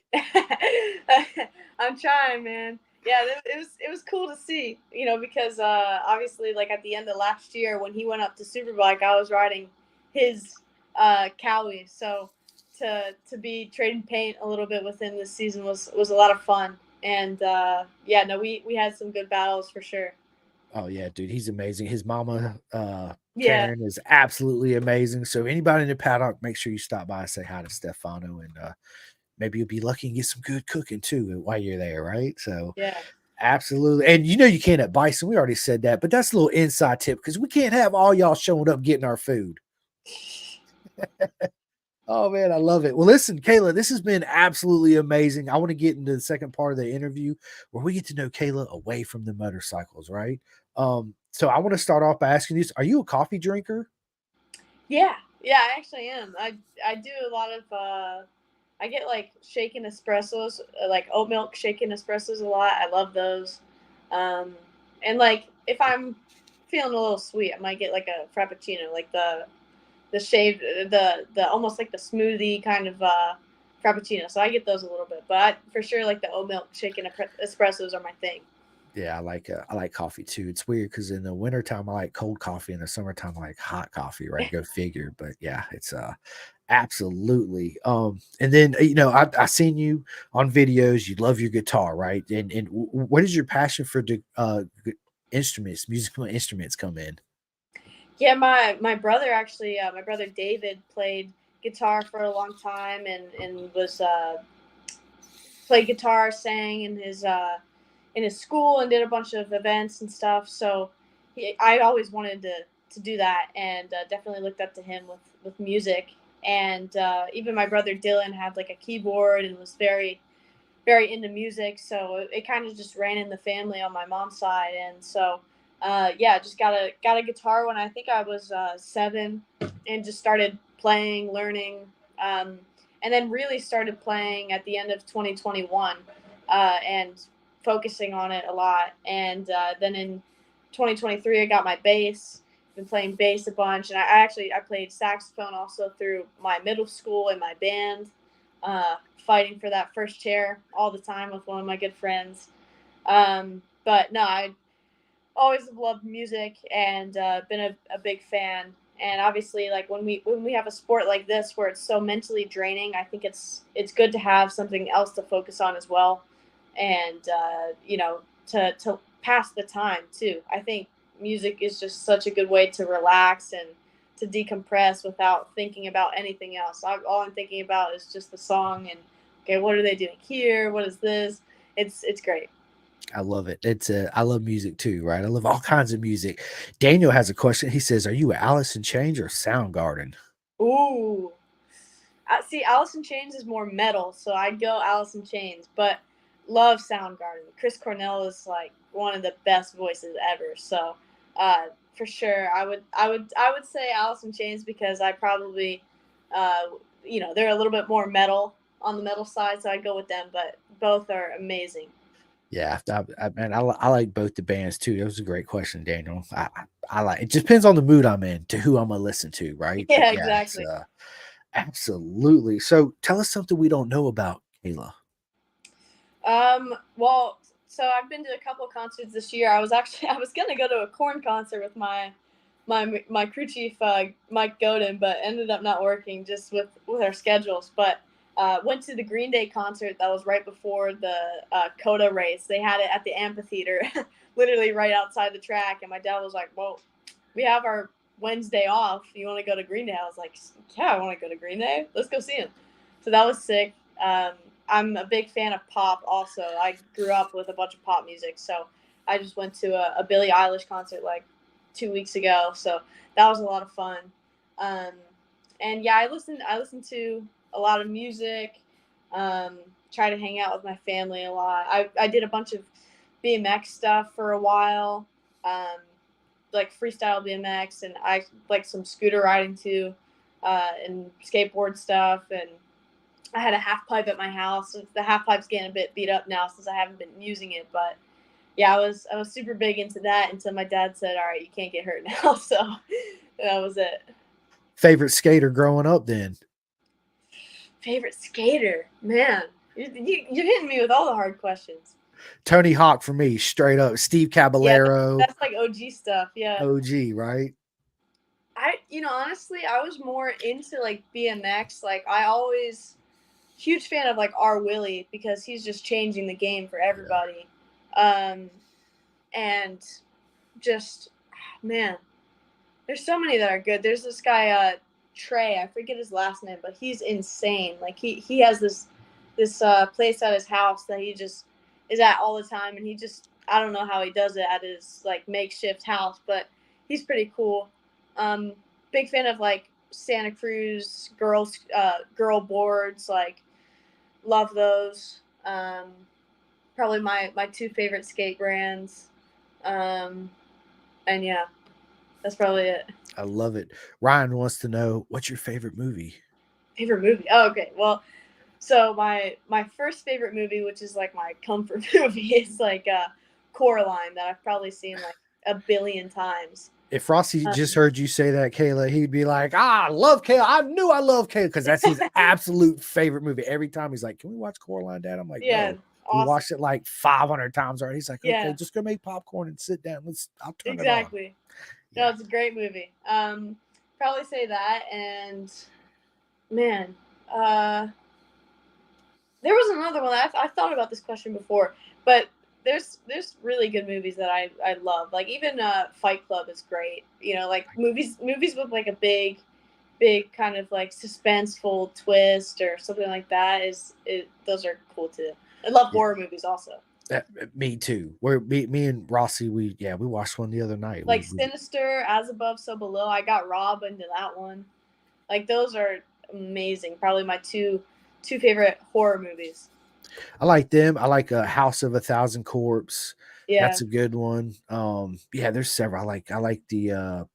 I'm trying, man. Yeah, it was cool to see, because obviously, like at the end of last year when he went up to Superbike, I was riding his Cowie. So to be trading paint a little bit with him this season was a lot of fun. And yeah, no, we had some good battles for sure. Oh yeah, dude, he's amazing. His mama, Yeah. Karen, is absolutely amazing. So anybody in the paddock, make sure you stop by and say hi to Stefano, and maybe you'll be lucky and get some good cooking too while you're there, right? So Yeah. absolutely. And you can't at Bison. We already said that, but that's a little inside tip because we can't have all y'all showing up getting our food. Oh man, I love it. Well, listen, Kayla, this has been absolutely amazing. I want to get into the second part of the interview where we get to know Kayla away from the motorcycles, right? So I want to start off by asking you, are you a coffee drinker? Yeah. Yeah, I actually am. I do a lot of I get like shaken espressos, like oat milk shaken espressos a lot. I love those. And like if I'm feeling a little sweet, I might get like a frappuccino, like the shaved, the almost like the smoothie kind of frappuccino. So I get those a little bit, but for sure like the oat milk shaken espressos are my thing. Yeah, I like coffee too. It's weird because in the wintertime I like cold coffee, in the summertime I like hot coffee, right? Go figure. But yeah, it's absolutely. And then I seen you on videos, you love your guitar, right? And what is your passion for the instruments, musical instruments come in? Yeah, my brother actually, my brother David played guitar for a long time and was played guitar, sang in his school, and did a bunch of events and stuff. So I always wanted to do that, and definitely looked up to him with music. And even my brother Dylan had like a keyboard and was very very into music. So it kind of just ran in the family on my mom's side, and so yeah, just got a guitar when I think I was 7, and just started playing, learning, um, and then really started playing at the end of 2021, and focusing on it a lot. And then in 2023, I got my bass. Been playing bass a bunch, and I played saxophone also through my middle school and my band. Fighting for that first chair all the time with one of my good friends. But no, I always have loved music and been a big fan. And obviously, like when we have a sport like this where it's so mentally draining, I think it's good to have something else to focus on as well, and to pass the time too. I think music is just such a good way to relax and to decompress without thinking about anything else. All I'm thinking about is just the song and okay, what are they doing here? What is this? It's great. I love it. I love music too, right? I love all kinds of music. Daniel has a question. He says, "Are you a Alice in Chains or Soundgarden?" Ooh, see, Alice in Chains is more metal, so I'd go Alice in Chains, but love Soundgarden. Chris Cornell is like one of the best voices ever, so for sure, I would say Alice in Chains because I probably, uh, they're a little bit more metal on the metal side, so I'd go with them. But both are amazing. Yeah, man, I like both the bands too. That was a great question, Daniel. I like it. Just depends on the mood I'm in to who I'm gonna listen to, right? But Yeah, yeah, it's exactly. absolutely. So tell us something we don't know about Kayla. Well, so I've been to a couple of concerts this year. I was gonna go to a Corn concert with my my crew chief Mike Godin, but ended up not working just with our schedules. But went to the Green Day concert that was right before the Coda race. They had it at the amphitheater, literally right outside the track. And my dad was like, "Well, we have our Wednesday off. You want to go to Green Day?" I was like, "Yeah, I want to go to Green Day. Let's go see him." So that was sick. I'm a big fan of pop also. I grew up with a bunch of pop music, so I just went to a Billie Eilish concert like 2 weeks ago, so that was a lot of fun. And yeah, I listened to a lot of music. Try to hang out with my family a lot. I did a bunch of BMX stuff for a while, like freestyle BMX, and I like some scooter riding too, and skateboard stuff. And I had a half pipe at my house. The half pipe's getting a bit beat up now since I haven't been using it, but yeah, I was super big into that until my dad said, "All right, you can't get hurt now." So that was it. Favorite skater growing up then? Favorite skater, man. You're hitting me with all the hard questions. Tony Hawk for me, straight up. Steve Yeah, Caballero, that's like OG stuff. Yeah. OG, right? Honestly, I was more into like BMX. Like I always huge fan of like R. Willie because he's just changing the game for everybody. And just man, there's so many that are good. There's this guy Trey, I forget his last name, but he's insane. Like he has this place at his house that he just is at all the time, and he just I don't know how he does it at his like makeshift house, but he's pretty cool. Big fan of like Santa Cruz girl boards, like love those. Probably my two favorite skate brands. And yeah, that's probably it. I love it. Ryan wants to know, what's your favorite movie? Favorite movie? Oh, okay. Well, so my first favorite movie, which is like my comfort movie, is like Coraline, that I've probably seen like a billion times. If Rossi just heard you say that, Kayla, he'd be like, I love Kayla. I knew I love Kayla because that's his absolute favorite movie. Every time he's like, can we watch Coraline, Dad? I'm like, Yeah, no. awesome. We watched it like 500 times already. He's like, okay, Yeah. just go make popcorn and sit down. I'll turn Exactly. it on. No, Yeah. it's a great movie. Probably say that, and man, there was another one. I thought about this question before, but there's really good movies that I love. Like even Fight Club is great. You know, like movies with like a big kind of like suspenseful twist or something like that those are cool too. I love horror movies also. Me too. Me and Rossi, we watched one the other night. Like Sinister, As Above, So Below. I got Rob into that one. Like those are amazing. Probably my two favorite horror movies. I like them. I like House of a Thousand Corpse. Yeah. That's a good one. Yeah, there's several. I like the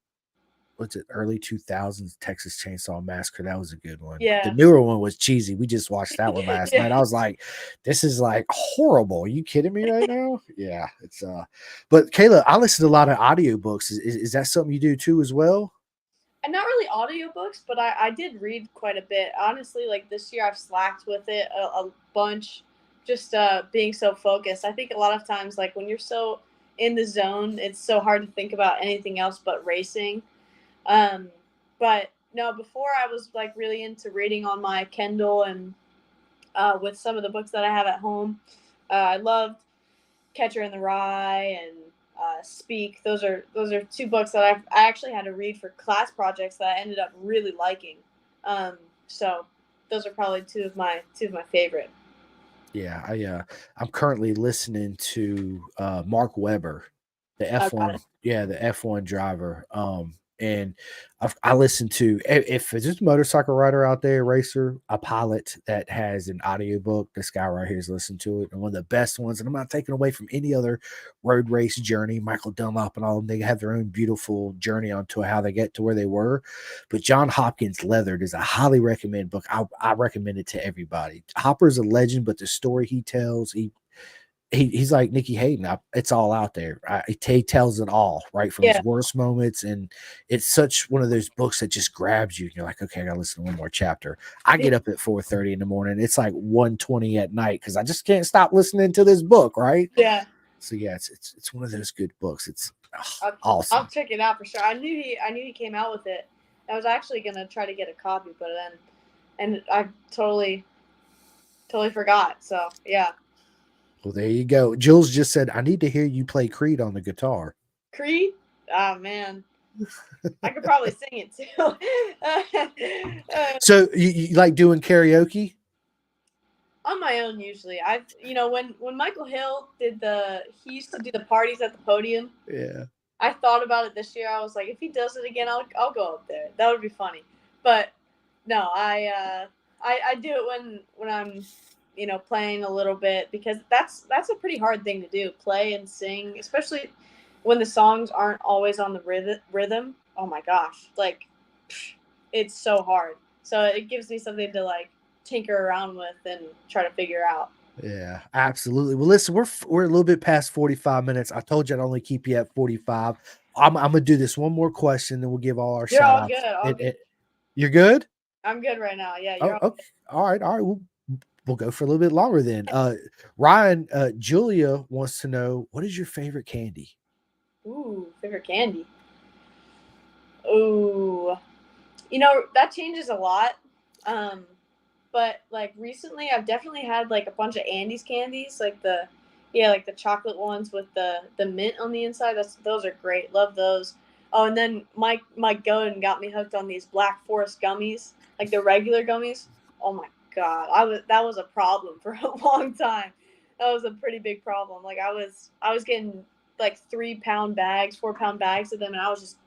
what's it, early 2000s Texas Chainsaw Massacre. That was a good one. Yeah. The newer one was cheesy. We just watched that one last night. I was like, this is like horrible. Are you kidding me right now? Yeah, it's but Kayla, I listen to a lot of audiobooks. Is that something you do too as well? And not really audiobooks, but I did read quite a bit. Honestly, like this year I've slacked with it a bunch, just being so focused. I think a lot of times, like when you're so in the zone, it's so hard to think about anything else but racing. But no, before I was like really into reading on my Kindle and with some of the books that I have at home. I loved Catcher in the Rye and Speak. Those are two books that I actually had to read for class projects that I ended up really liking. So those are probably two of my favorite. Yeah, I'm currently listening to Mark Webber, the F1, the F1 driver. And I listen to, if there's a motorcycle rider out there, racer, a pilot that has an audiobook, this guy right here is listening to it. And one of the best ones, and I'm not taking away from any other road race journey, Michael Dunlop and all of them, they have their own beautiful journey onto how they get to where they were. But John Hopkins' Leathered is a highly recommended book. I recommend it to everybody. Hopper's a legend, but the story he tells, he's like Nikki Hayden. It's all out there. He tells it all, right, from his worst moments, and it's such one of those books that just grabs you. You're like, okay, I gotta listen to one more chapter. I get up at 4:30 in the morning. It's like 1:20 at night because I just can't stop listening to this book, right? Yeah. So yeah, it's one of those good books. Awesome. I'll check it out for sure. I knew he came out with it. I was actually gonna try to get a copy, but then and I totally forgot. So yeah. Well, there you go. Jules just said, I need to hear you play Creed on the guitar. Creed? Oh man. I could probably sing it too. So you like doing karaoke? On my own usually. I've when Michael Hill he used to do the parties at the podium. Yeah. I thought about it this year. I was like, if he does it again, I'll go up there. That would be funny. But no, I do it when I'm playing a little bit, because that's a pretty hard thing to do, play and sing, especially when the songs aren't always on the rhythm. Oh my gosh, like it's so hard. So it gives me something to like tinker around with and try to figure out. Yeah, absolutely. Well, listen, we're a little bit past 45 minutes. I told you I'd only keep you at 45. I'm gonna do this one more question, then we'll give all our You're shout all outs. good. All good. You're good? I'm good right now. Yeah, Oh, you're all okay. All right. We'll go for a little bit longer then. Ryan, Julia wants to know, what is your favorite candy? Ooh, favorite candy. Ooh, that changes a lot. But like recently, I've definitely had like a bunch of Andes candies, like the chocolate ones with the mint on the inside. Those are great. Love those. Oh, and then Mike Godin got me hooked on these Black Forest gummies, like the regular gummies. Oh my god, that was a problem for a long time. That was a pretty big problem. Like I was getting like 3-pound bags, 4-pound bags of them, and I was just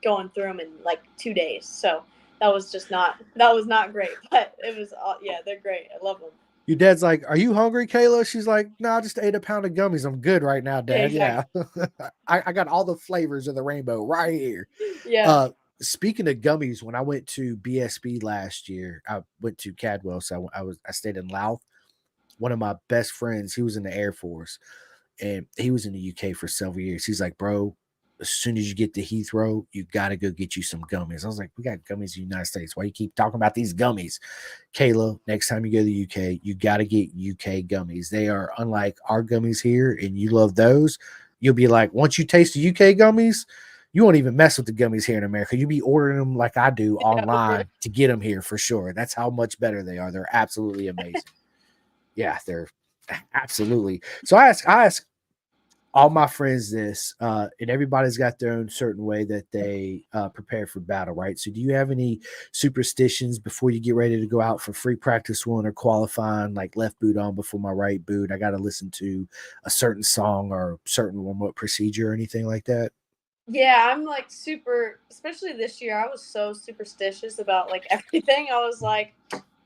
going through them in like 2 days. So that was not great, but it was yeah, they're great. I love them. Your dad's like, "Are you hungry, Kayla?" She's like, "No, I just ate a pound of gummies. I'm good right now, Dad." Yeah, Yeah, I got all the flavors of the rainbow right here. Yeah. Speaking of gummies, when I went to BSB last year, I went to Cadwell, so I stayed in Louth. One of my best friends, he was in the Air Force, and he was in the UK for several years. He's like, "Bro, as soon as you get to Heathrow, you got to go get you some gummies." I was like, "We got gummies in the United States. Why you keep talking about these gummies?" Kayla, next time you go to the UK, you got to get UK gummies. They are unlike our gummies here, and you love those. You'll be like, once you taste the UK gummies, you won't even mess with the gummies here in America. You'll be ordering them like I do online to get them here for sure. That's how much better they are. They're absolutely amazing. Yeah, they're absolutely. So I ask all my friends this, and everybody's got their own certain way that they prepare for battle, right? So do you have any superstitions before you get ready to go out for free practice one or qualifying, like left boot on before my right boot? I got to listen to a certain song or certain warm-up procedure or anything like that? Yeah, I'm like super, especially this year, I was so superstitious about like everything. I was like,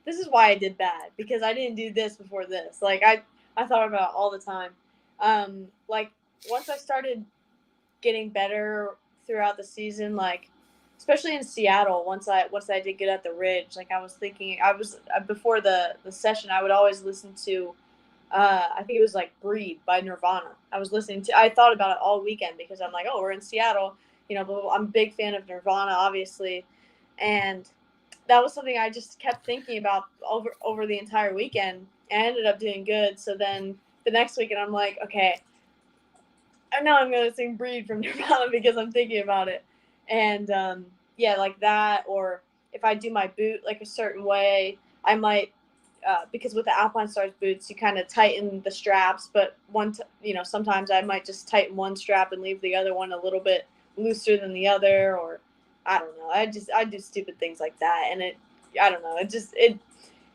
this is why I did bad, because I didn't do this before this. Like I thought about it all the time. Like once I started getting better throughout the season, like especially in Seattle, once I did get at the Ridge, like I was thinking, I was before the session, I would always listen to I think it was like Breathe by Nirvana. I thought about it all weekend, because I'm like, oh, we're in Seattle, but I'm a big fan of Nirvana, obviously. And that was something I just kept thinking about over the entire weekend, and I ended up doing good. So then the next weekend, I'm like, okay, I know I'm going to sing Breathe from Nirvana because I'm thinking about it. And yeah, like that. Or if I do my boot like a certain way, I might, because with the Alpine Stars boots, you kind of tighten the straps, but sometimes I might just tighten one strap and leave the other one a little bit looser than the other, or I don't know. I do stupid things like that, and I don't know. It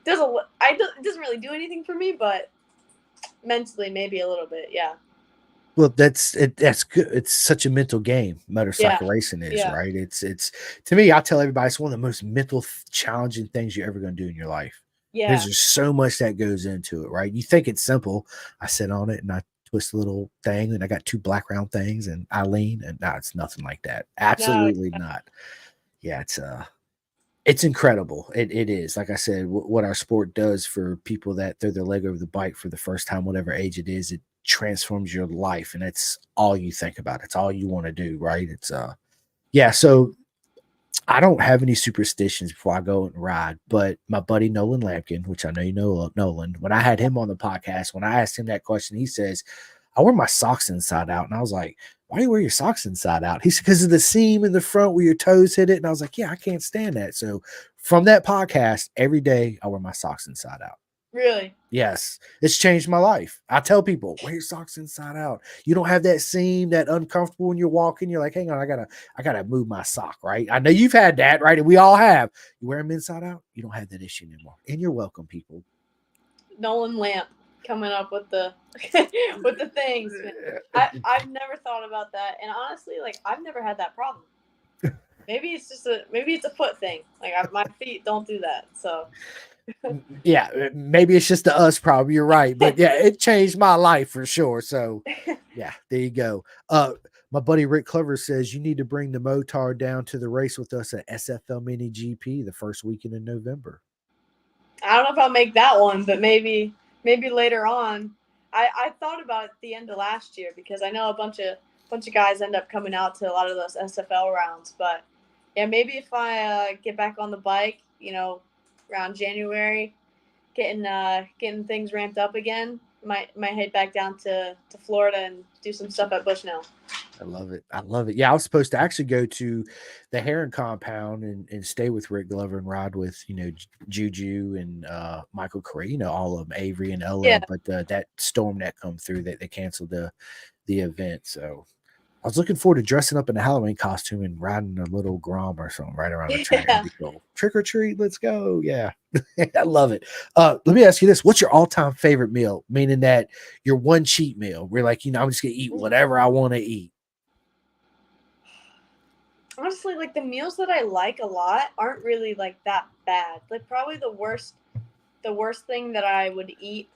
doesn't really do anything for me, but mentally maybe a little bit. Yeah. Well, that's it. That's good. It's such a mental game. Motorcycle Yeah. racing is, Yeah. right? It's to me. I tell everybody it's one of the most mental challenging things you're ever going to do in your life. Yeah. Because there's so much that goes into it, right? You think it's simple. I sit on it and I twist a little thing, and I got two black round things, and I lean, and no, it's nothing like that. Absolutely not. Yeah, it's incredible. It is. Like I said, what our sport does for people that throw their leg over the bike for the first time, whatever age it is, it transforms your life, and it's all you think about. It's all you want to do, right? It's yeah. So I don't have any superstitions before I go and ride, but my buddy Nolan Lampkin, which I know you know Nolan, when I had him on the podcast, when I asked him that question, he says, I wear my socks inside out. And I was like, why do you wear your socks inside out? He said, because of the seam in the front where your toes hit it. And I was like, yeah, I can't stand that. So from that podcast, every day I wear my socks inside out. Really? Yes, it's changed my life. I tell people, wear your socks inside out. You don't have that seam, that uncomfortable when you're walking. You're like, hang on, I gotta move my sock, right? I know you've had that, right? And we all have. You wear them inside out, you don't have that issue anymore. And you're welcome, people. Nolan Lamp coming up with the with the things. I've never thought about that, and honestly, like I've never had that problem. Maybe it's a foot thing. Like my feet don't do that, so. Yeah, maybe it's just the us problem. You're right, but yeah, it changed my life for sure. So, yeah, there you go. My buddy Rick Clover says you need to bring the Motard down to the race with us at SFL Mini GP the first weekend in November. I don't know if I'll make that one, but maybe later on. I thought about it at the end of last year because I know a bunch of guys end up coming out to a lot of those SFL rounds. But yeah, maybe if I get back on the bike, around January, getting things ramped up again, might head back down to Florida and do some stuff at Bushnell. I love it. I love it. Yeah, I was supposed to actually go to the Heron compound and stay with Rick Glover and ride with, Juju and Michael Correa, all of them, Avery and LL. Yeah. But that storm that come through, that they canceled the event. So I was looking forward to dressing up in a Halloween costume and riding a little Grom or something right around the track. Yeah. Cool. Trick or treat, let's go. Yeah. I love it. Let me ask you this. What's your all-time favorite meal? Meaning that your one cheat meal. We're like, I'm just going to eat whatever I want to eat. Honestly, like the meals that I like a lot aren't really like that bad. Like probably the worst thing that I would eat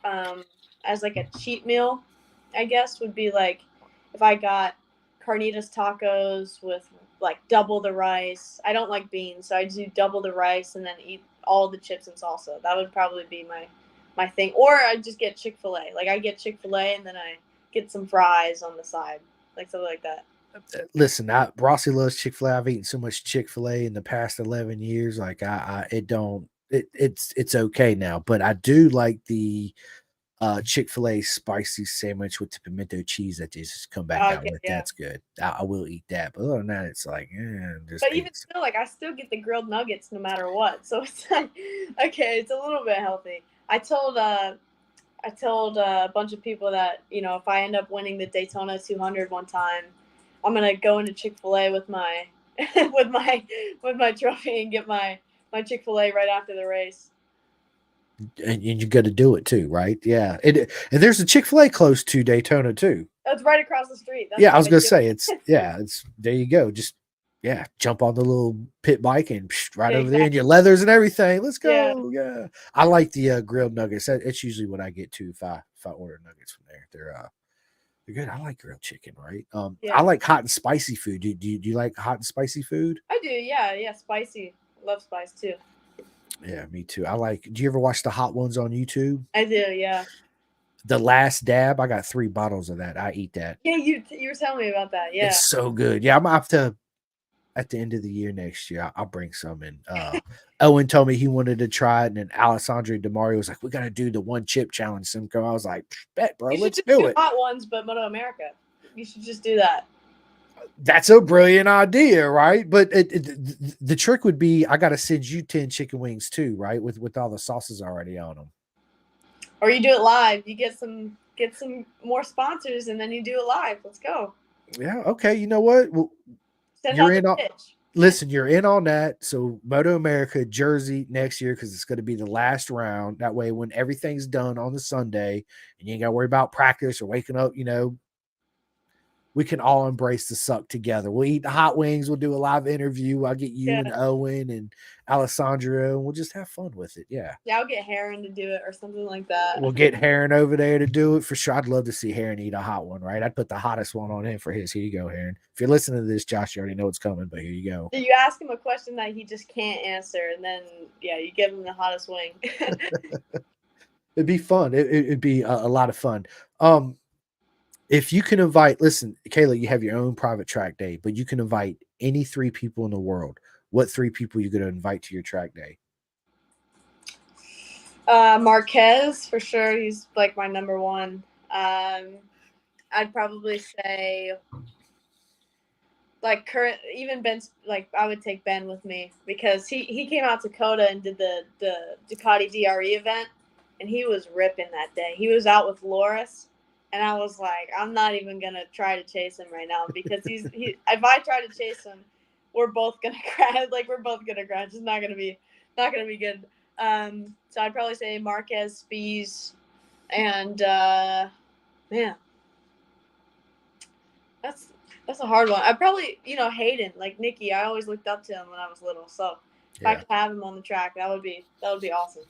as like a cheat meal, I guess, would be like if I got carnitas tacos with like double the rice. I don't like beans, so I do double the rice and then eat all the chips and salsa. That would probably be my thing. Or I just get Chick-fil-A. Like I get Chick-fil-A and then I get some fries on the side, like something like that. Listen, Rossi loves Chick-fil-A. I've eaten so much Chick-fil-A in the past 11 years. Like it's okay now, but I do like the Chick-fil-A spicy sandwich with the pimento cheese that they just come back out with. Yeah. That's good. I will eat that. But other than that, it's like, but even still, like I still get the grilled nuggets no matter what. So it's like, okay, it's a little bit healthy. I told a bunch of people that, if I end up winning the Daytona 200 one time, I'm gonna go into Chick-fil-A with my with my trophy and get my Chick-fil-A right after the race. And you got to do it too, right? Yeah. And there's a Chick-fil-A close to Daytona too. That's right across the street. That's I was gonna say it's there you go. Just jump on the little pit bike and right over there in your leathers and everything. Let's go. Yeah. I like the grilled nuggets. It's usually what I get too if I order nuggets from there. They're good. I like grilled chicken, right? I like hot and spicy food. Do you like hot and spicy food? I do, yeah, spicy. Love spice too. Yeah, me too. Do you ever watch the Hot Ones on YouTube? I do, yeah. The Last Dab, I got 3 bottles of that. I eat that. Yeah, you were telling me about that. Yeah. It's so good. Yeah, I'm gonna have to at the end of the year next year. I'll bring some in. Owen told me he wanted to try it, and then Alessandro DeMario was like, "We got to do the 1 chip challenge, Simcoe." I was like, "Bet, bro, let's do it." Hot Ones, but Moto America. You should just do that. That's a brilliant idea, right? But the trick would be I got to send you 10 chicken wings too, right? With all the sauces already on them. Or you do it live. You get some more sponsors, and then you do it live. Let's go. Yeah. Okay. You know what? Well, you're in on. Listen, you're in on that. So Moto America Jersey next year because it's going to be the last round. That way, when everything's done on the Sunday, and you ain't got to worry about practice or waking up, we can all embrace the suck together. We'll eat the hot wings. We'll do a live interview. I'll get you and Owen and Alessandro, and we'll just have fun with it. Yeah. Yeah, I'll get Heron to do it or something like that. We'll get Heron over there to do it for sure. I'd love to see Heron eat a hot one, right? I'd put the hottest one on him for his. Here you go, Heron. If you're listening to this, Josh, you already know what's coming, but here you go. You ask him a question that he just can't answer, and then, you give him the hottest wing. It'd be fun. It'd be a lot of fun. If you can listen, Kayla, you have your own private track day, but you can invite any 3 people in the world. What 3 people are you going to invite to your track day? Marquez, for sure. He's like my number one. I'd probably say like current even Ben's like I would take Ben with me because he came out to Coda and did the Ducati DRE event and he was ripping that day. He was out with Loris and I was like, I'm not even gonna try to chase him right now because he if I try to chase him, we're both gonna crash. Like we're both gonna crash. It's not gonna be good. So I'd probably say Marquez, Spies, and man, that's a hard one. I probably, Hayden, like Nikki. I always looked up to him when I was little. So if I could have him on the track, that would be awesome.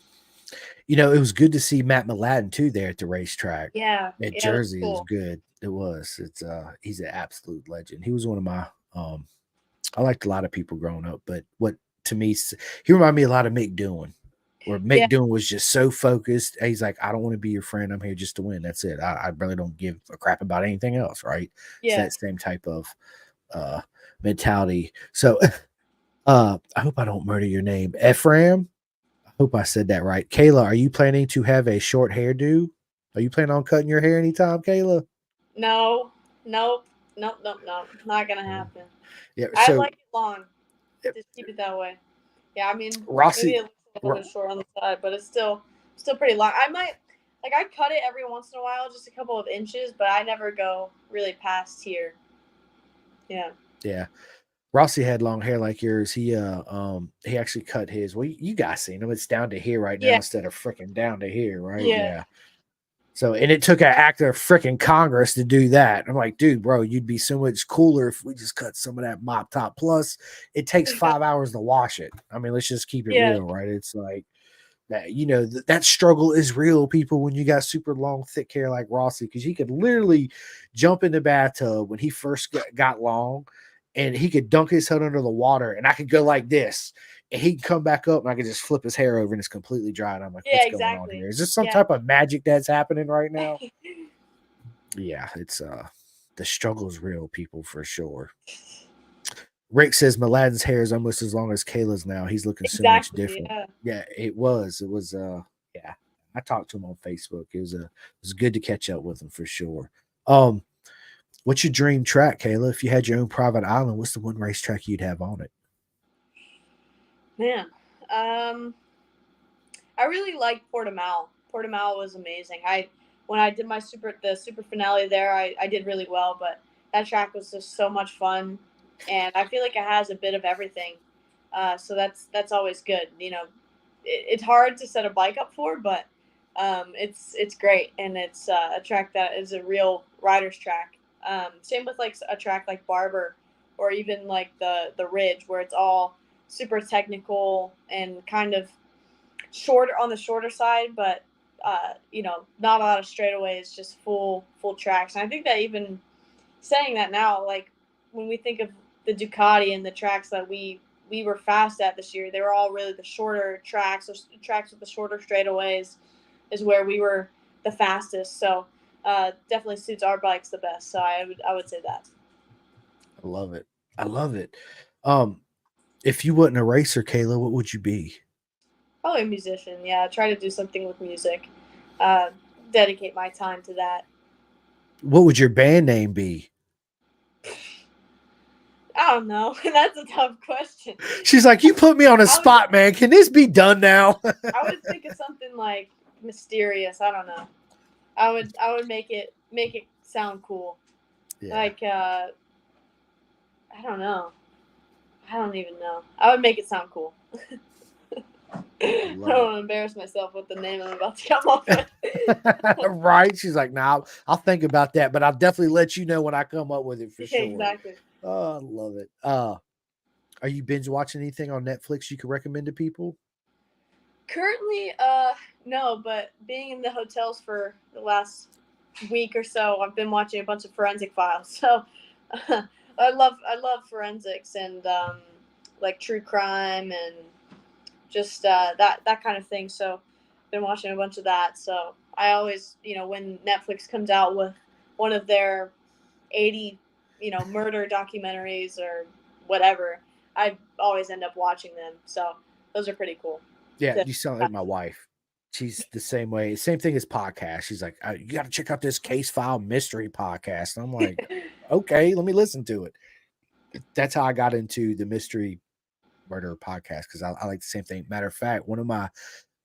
It was good to see Matt Mladen too there at the racetrack. Yeah, At yeah, Jersey cool. is good. It was. It's he's an absolute legend. He was one of my I liked a lot of people growing up, but what to me he reminded me a lot of Mick Doohan. Where Mick Doohan was just so focused. He's like, I don't want to be your friend. I'm here just to win. That's it. I really don't give a crap about anything else, right? Yeah. It's that same type of mentality. So I hope I don't murder your name. Ephraim. I hope I said that right. Kayla, are you planning to have a short hairdo? Are you planning on cutting your hair anytime, Kayla? No. Nope. Not gonna happen. Yeah. I So like it long. Just keep it that way. Yeah, I mean, maybe Rossi, it looks a little bit short on the side, but it's still pretty long. I cut it every once in a while, just a couple of inches, but I never go really past here. Yeah. Yeah. Rossi had long hair like yours. He actually cut his. Well, you guys seen him. It's down to here right now instead of freaking down to here, right? Yeah. So, and it took an act of freaking Congress to do that. I'm like, dude, bro, you'd be so much cooler if we just cut some of that mop top. Plus, it takes 5 hours to wash it. I mean, let's just keep it real, right? It's like that, that struggle is real, people, when you got super long, thick hair like Rossi, because he could literally jump in the bathtub when he first got long and he could dunk his head under the water and I could go like this. And he'd come back up and I could just flip his hair over and it's completely dry. And I'm like, what's going on here? Is this some type of magic that's happening right now? Yeah, it's the struggle is real, people, for sure. Rick says Mladen's hair is almost as long as Kayla's now. He's looking so much different. Yeah, it was. It was yeah. I talked to him on Facebook. It was good to catch up with him for sure. What's your dream track, Kayla? If you had your own private island, what's the one racetrack you'd have on it? Man, I really liked Portimao. Portimao was amazing. When I did the super finale there, I did really well, but that track was just so much fun, and I feel like it has a bit of everything. So that's always good. It's hard to set a bike up for, but it's great, and it's a track that is a real rider's track. Same with like a track like Barber, or even like the Ridge, where it's all super technical and kind of shorter on the shorter side, but not a lot of straightaways, just full tracks. And I think that even saying that now, like when we think of the Ducati and the tracks that we were fast at this year, they were all really the shorter tracks, or tracks with the shorter straightaways is where we were the fastest. So definitely suits our bikes the best. So I would say that. I love it. I love it. If you wasn't a racer, Kayla, what would you be? Probably a musician. Yeah, try to do something with music. Dedicate my time to that. What would your band name be? I don't know. That's a tough question. She's like, you put me on a spot, man. Can this be done now? I would think of something like mysterious. I don't know. I would make it sound cool. Yeah. Like I don't know. I don't even know. I would make it sound cool. I don't want to embarrass myself with the name I'm about to come up with. Right? She's like, nah, I'll think about that, but I'll definitely let you know when I come up with it for sure. Exactly. Oh, I love it. Are you binge watching anything on Netflix you could recommend to people? Currently, no, but being in the hotels for the last week or so, I've been watching a bunch of Forensic Files. So I love forensics and like true crime and just that kind of thing. So I've been watching a bunch of that. So I always, when Netflix comes out with one of their 80, murder documentaries or whatever, I always end up watching them. So those are pretty cool. Yeah, you sound like my wife. She's the same way. Same thing as podcast. She's like, you got to check out this case file mystery podcast. And I'm like, okay, let me listen to it. That's how I got into the mystery murder podcast because I like the same thing. Matter of fact,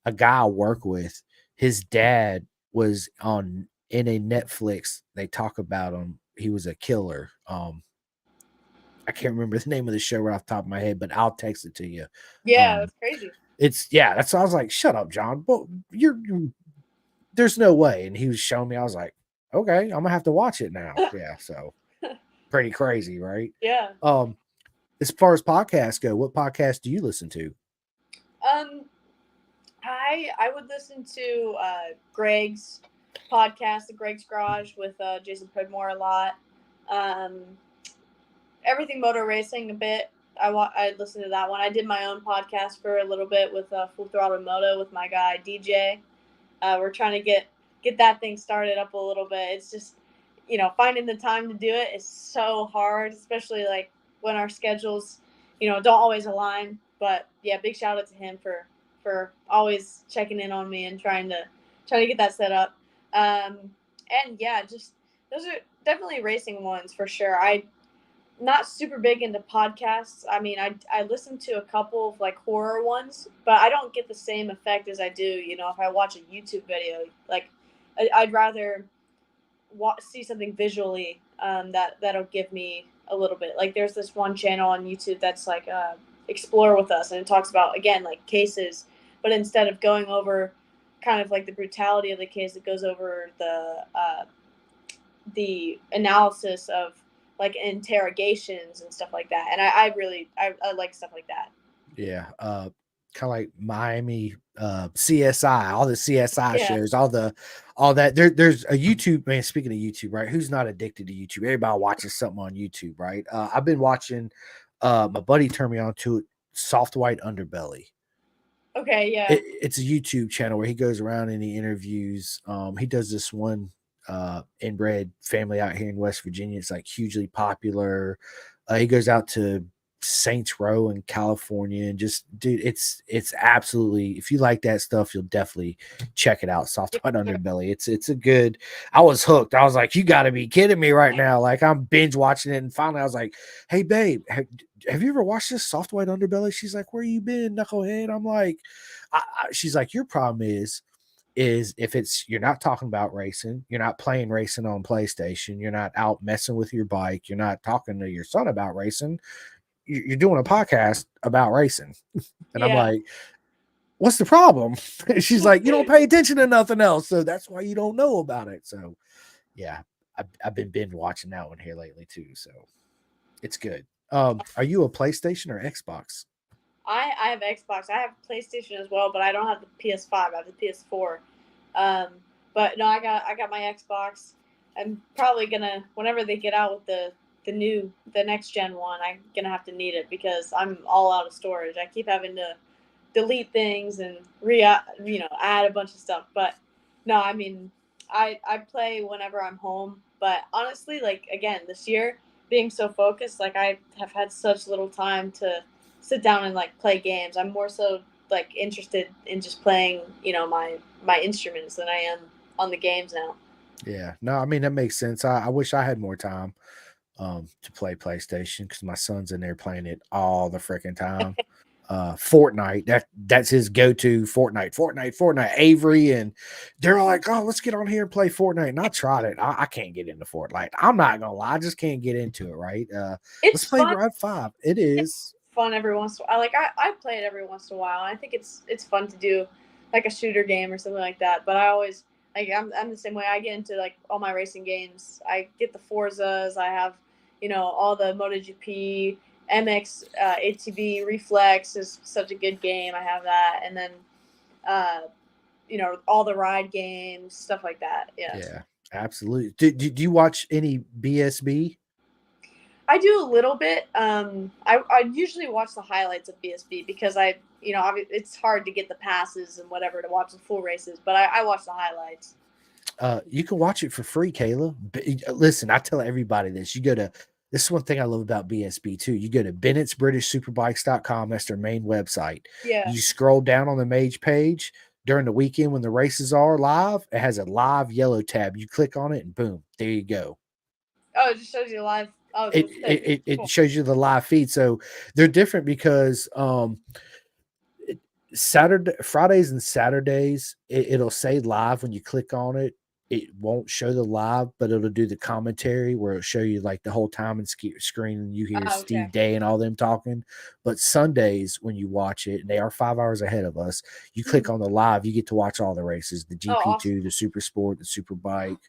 a guy I work with, his dad was in a Netflix. They talk about him. He was a killer. I can't remember the name of the show right off the top of my head, but I'll text it to you. Yeah, Um, that's crazy. that's I was like, shut up, John. But there's no way. And he was showing me, I was like, okay, I'm gonna have to watch it now. Yeah, so pretty crazy, right? Yeah. As far as podcasts go, what podcast do you listen to? I would listen to Greg's podcast, the Greg's Garage, with Jason Pridmore a lot. Everything motor racing a bit. I listened to that one. I did my own podcast for a little bit with Full Throttle Moto with my guy DJ. We're trying to get that thing started up a little bit. It's just, finding the time to do it is so hard, especially like when our schedules, don't always align. But yeah, big shout out to him for always checking in on me and trying to get that set up. And yeah, just those are definitely racing ones for sure. I not super big into podcasts. I mean, I listen to a couple of like horror ones, but I don't get the same effect as I do, if I watch a YouTube video. Like, I'd rather see something visually that'll give me a little bit. Like, there's this one channel on YouTube that's like Explore With Us, and it talks about, again, like cases, but instead of going over kind of like the brutality of the case, it goes over the analysis of like interrogations and stuff like that. And I really like stuff like that. Yeah. Kind of like Miami, CSI, all the CSI shows, all that. There's a YouTube, man. Speaking of YouTube, right? Who's not addicted to YouTube? Everybody watches something on YouTube, right? I've been watching, my buddy turned me on to it, Soft White Underbelly. Okay. Yeah. It's a YouTube channel where he goes around and he interviews, he does this one inbred family out here in West Virginia. It's like hugely popular. He goes out to Saints Row in California and just, dude, it's absolutely, if you like that stuff, you'll definitely check it out. Soft White Underbelly. It's a good, I was hooked. I was like, you got to be kidding me right now. Like, I'm binge watching it. And finally I was like, hey babe, have you ever watched this Soft White Underbelly? She's like, where you been, knucklehead? I'm like, she's like, your problem is if you're not talking about racing, you're not playing racing on PlayStation, you're not out messing with your bike, you're not talking to your son about racing, you're doing a podcast about racing. And I'm like, what's the problem? She's like, you don't pay attention to nothing else, so that's why you don't know about it. So yeah, I've been binge watching that one here lately too, so it's good. Are you a PlayStation or Xbox? I have Xbox. I have PlayStation as well, but I don't have the PS5. I have the PS4. But no, I got my Xbox. I'm probably gonna, whenever they get out with the next gen one, I'm gonna have to need it because I'm all out of storage. I keep having to delete things and add a bunch of stuff. But no, I mean, I play whenever I'm home. But honestly, like, again, this year being so focused, like, I have had such little time to sit down and like play games. I'm more so like interested in just playing, my instruments than I am on the games now. Yeah, no, I mean, that makes sense. I wish I had more time to play PlayStation because my son's in there playing it all the freaking time. Fortnite, that's his go-to. Fortnite. Avery and they're all like, oh, let's get on here and play Fortnite. And I tried it. I can't get into Fortnite. I'm not gonna lie, I just can't get into it, right? Let's play Ride 5. It is fun every once in a while. I play it every once in a while. I think it's fun to do like a shooter game or something like that. But I always, like, I'm the same way. I get into like all my racing games. I get the Forzas. I have, all the MotoGP, MX, ATV, Reflex is such a good game. I have that, and then, all the ride games, stuff like that. yeah, absolutely. Do you watch any BSB? I do a little bit. I usually watch the highlights of BSB because it's hard to get the passes and whatever to watch the full races, but I watch the highlights. You can watch it for free, Kayla. Listen, I tell everybody this. This is one thing I love about BSB too. You go to Bennett'sBritishSuperbikes.com. That's their main website. Yeah. You scroll down on the page. during the weekend when the races are live, it has a live yellow tab. You click on it and boom, there you go. Oh, it just shows you live. Oh, It sick. it, it Cool. shows you the live feed. So they're different because Saturday, Fridays and Saturdays, it'll say live when you click on it. It won't show the live, but it'll do the commentary where it'll show you like the whole time and screen, and you hear Oh, Steve okay. Day and all them talking. But Sundays, when you watch it, and they are 5 hours ahead of us, you click Mhm. on the live, you get to watch all the races, the Oh, awesome. GP2, the Super Sport, the Super Bike.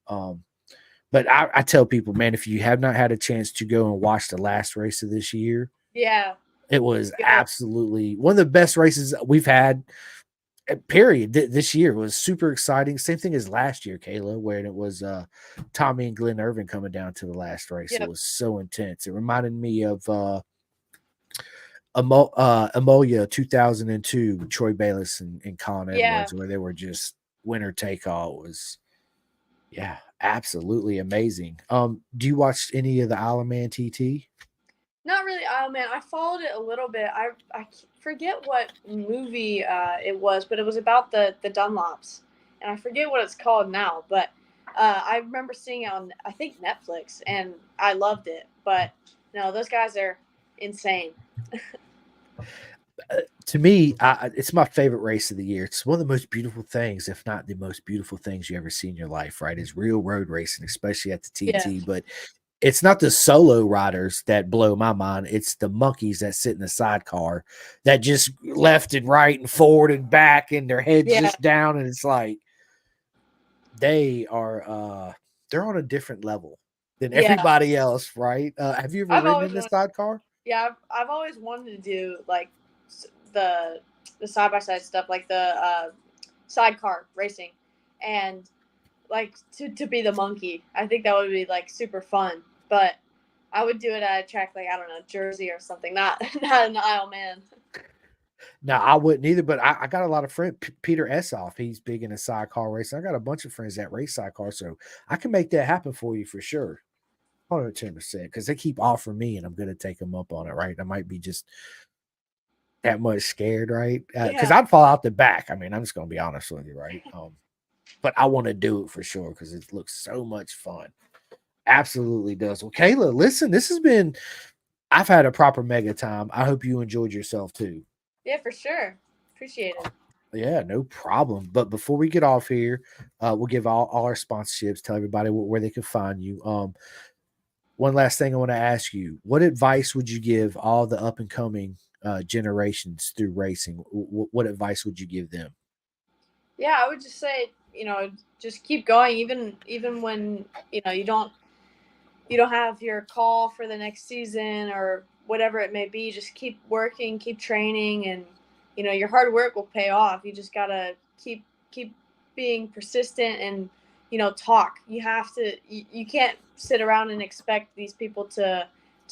But I tell people, man, if you have not had a chance to go and watch the last race of this year, Yeah. it was Good. absolutely one of the best races we've had. Period. This year was super exciting. Same thing as last year, Kayla, where it was Tommy and Glenn Irvin coming down to the last race. It Yep. was so intense. It reminded me of Amolia 2002 with Troy Bayless and Colin Yeah. Edwards, where they were just winner take all. It was absolutely amazing. Do you watch any of the Isle of Man TT? Not really. Oh man, I followed it a little bit. I forget what movie it was, but it was about the Dunlops, and I forget what it's called now. But I remember seeing it on I think Netflix, and I loved it. But no, those guys are insane. To me, it's my favorite race of the year. It's one of the most beautiful things, if not the most beautiful things you ever see in your life, right? Is real road racing, especially at the Yeah. TT. But it's not the solo riders that blow my mind. It's the monkeys that sit in the sidecar that just left and right and forward and back, and their heads Yeah. just down. And it's like they're on a different level than Yeah. everybody else, right? Have you ever I've ridden always in the wanted. sidecar? Yeah, I've always wanted to do like the side by side stuff, like the sidecar racing, and like to be the monkey. I think that would be like super fun. But I would do it at a track like I don't know, Jersey or something, not not an Isle Man. No, I wouldn't either, but I got a lot of friends. Peter Essoff, he's big into sidecar racing. I got a bunch of friends that race sidecar, so I can make that happen for you for sure. 110%, because they keep offering me, and I'm going to take them up on it, right? I might be just that much scared, right? Because Yeah, I'd fall out the back. I mean, I'm just going to be honest with you, right? But I want to do it for sure because it looks so much fun. Absolutely does. Well, Kayla, listen, I've had a proper mega time. I hope you enjoyed yourself too. yeah, for sure. Appreciate it. Yeah, no problem. But before we get off here, we'll give all our sponsorships, tell everybody where they can find you. One last thing I want to ask you: what advice would you give all the up and coming generations through racing? What advice would you give them? Yeah, I would just say just keep going, even when you don't have your call for the next season or whatever it may be. Just keep working, keep training, and your hard work will pay off. You just gotta keep being persistent and talk. You have to. You can't sit around and expect these people to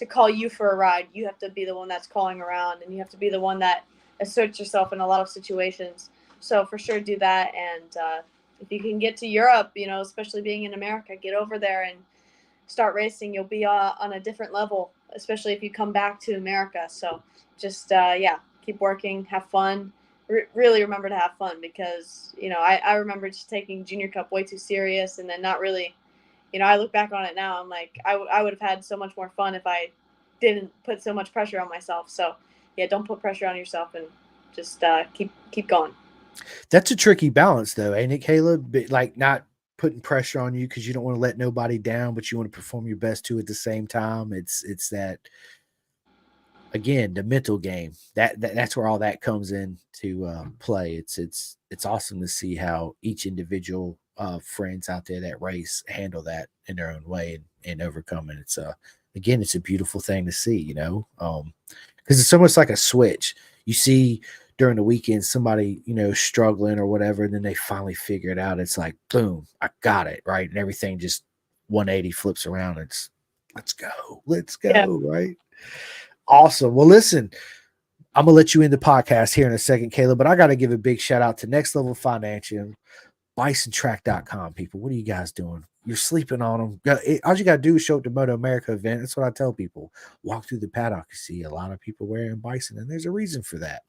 call you for a ride. You have to be the one that's calling around, and you have to be the one that asserts yourself in a lot of situations. So for sure, do that. And if you can get to Europe, especially being in America, get over there and start racing. You'll be on a different level, especially if you come back to America. So just yeah, keep working, have fun. Really remember to have fun, because I remember just taking Junior Cup way too serious, and then not really. I look back on it now. I'm like, I would have had so much more fun if I didn't put so much pressure on myself. So yeah, don't put pressure on yourself, and just keep going. That's a tricky balance, though, ain't it, Caleb? Like not putting pressure on you because you don't want to let nobody down, but you want to perform your best too at the same time. It's that again, the mental game. That's where all that comes in to play. It's awesome to see how each individual friends out there that race handle that in their own way and overcome it. Again, it's a beautiful thing to see, because it's almost like a switch. You see during the weekend somebody struggling or whatever, and then they finally figure it out. It's like boom, I got it right, and everything just 180 flips around. It's let's Yeah. go, right? Awesome. Well, listen, I'm gonna let you end the podcast here in a second, Caleb, but I got to give a big shout out to Next Level Financial, bisontrack.com. People, what are you guys doing? You're sleeping on them. All you got to do is show up to Moto America event. That's what I tell people. Walk through the paddock. You see a lot of people wearing bison, and there's a reason for that.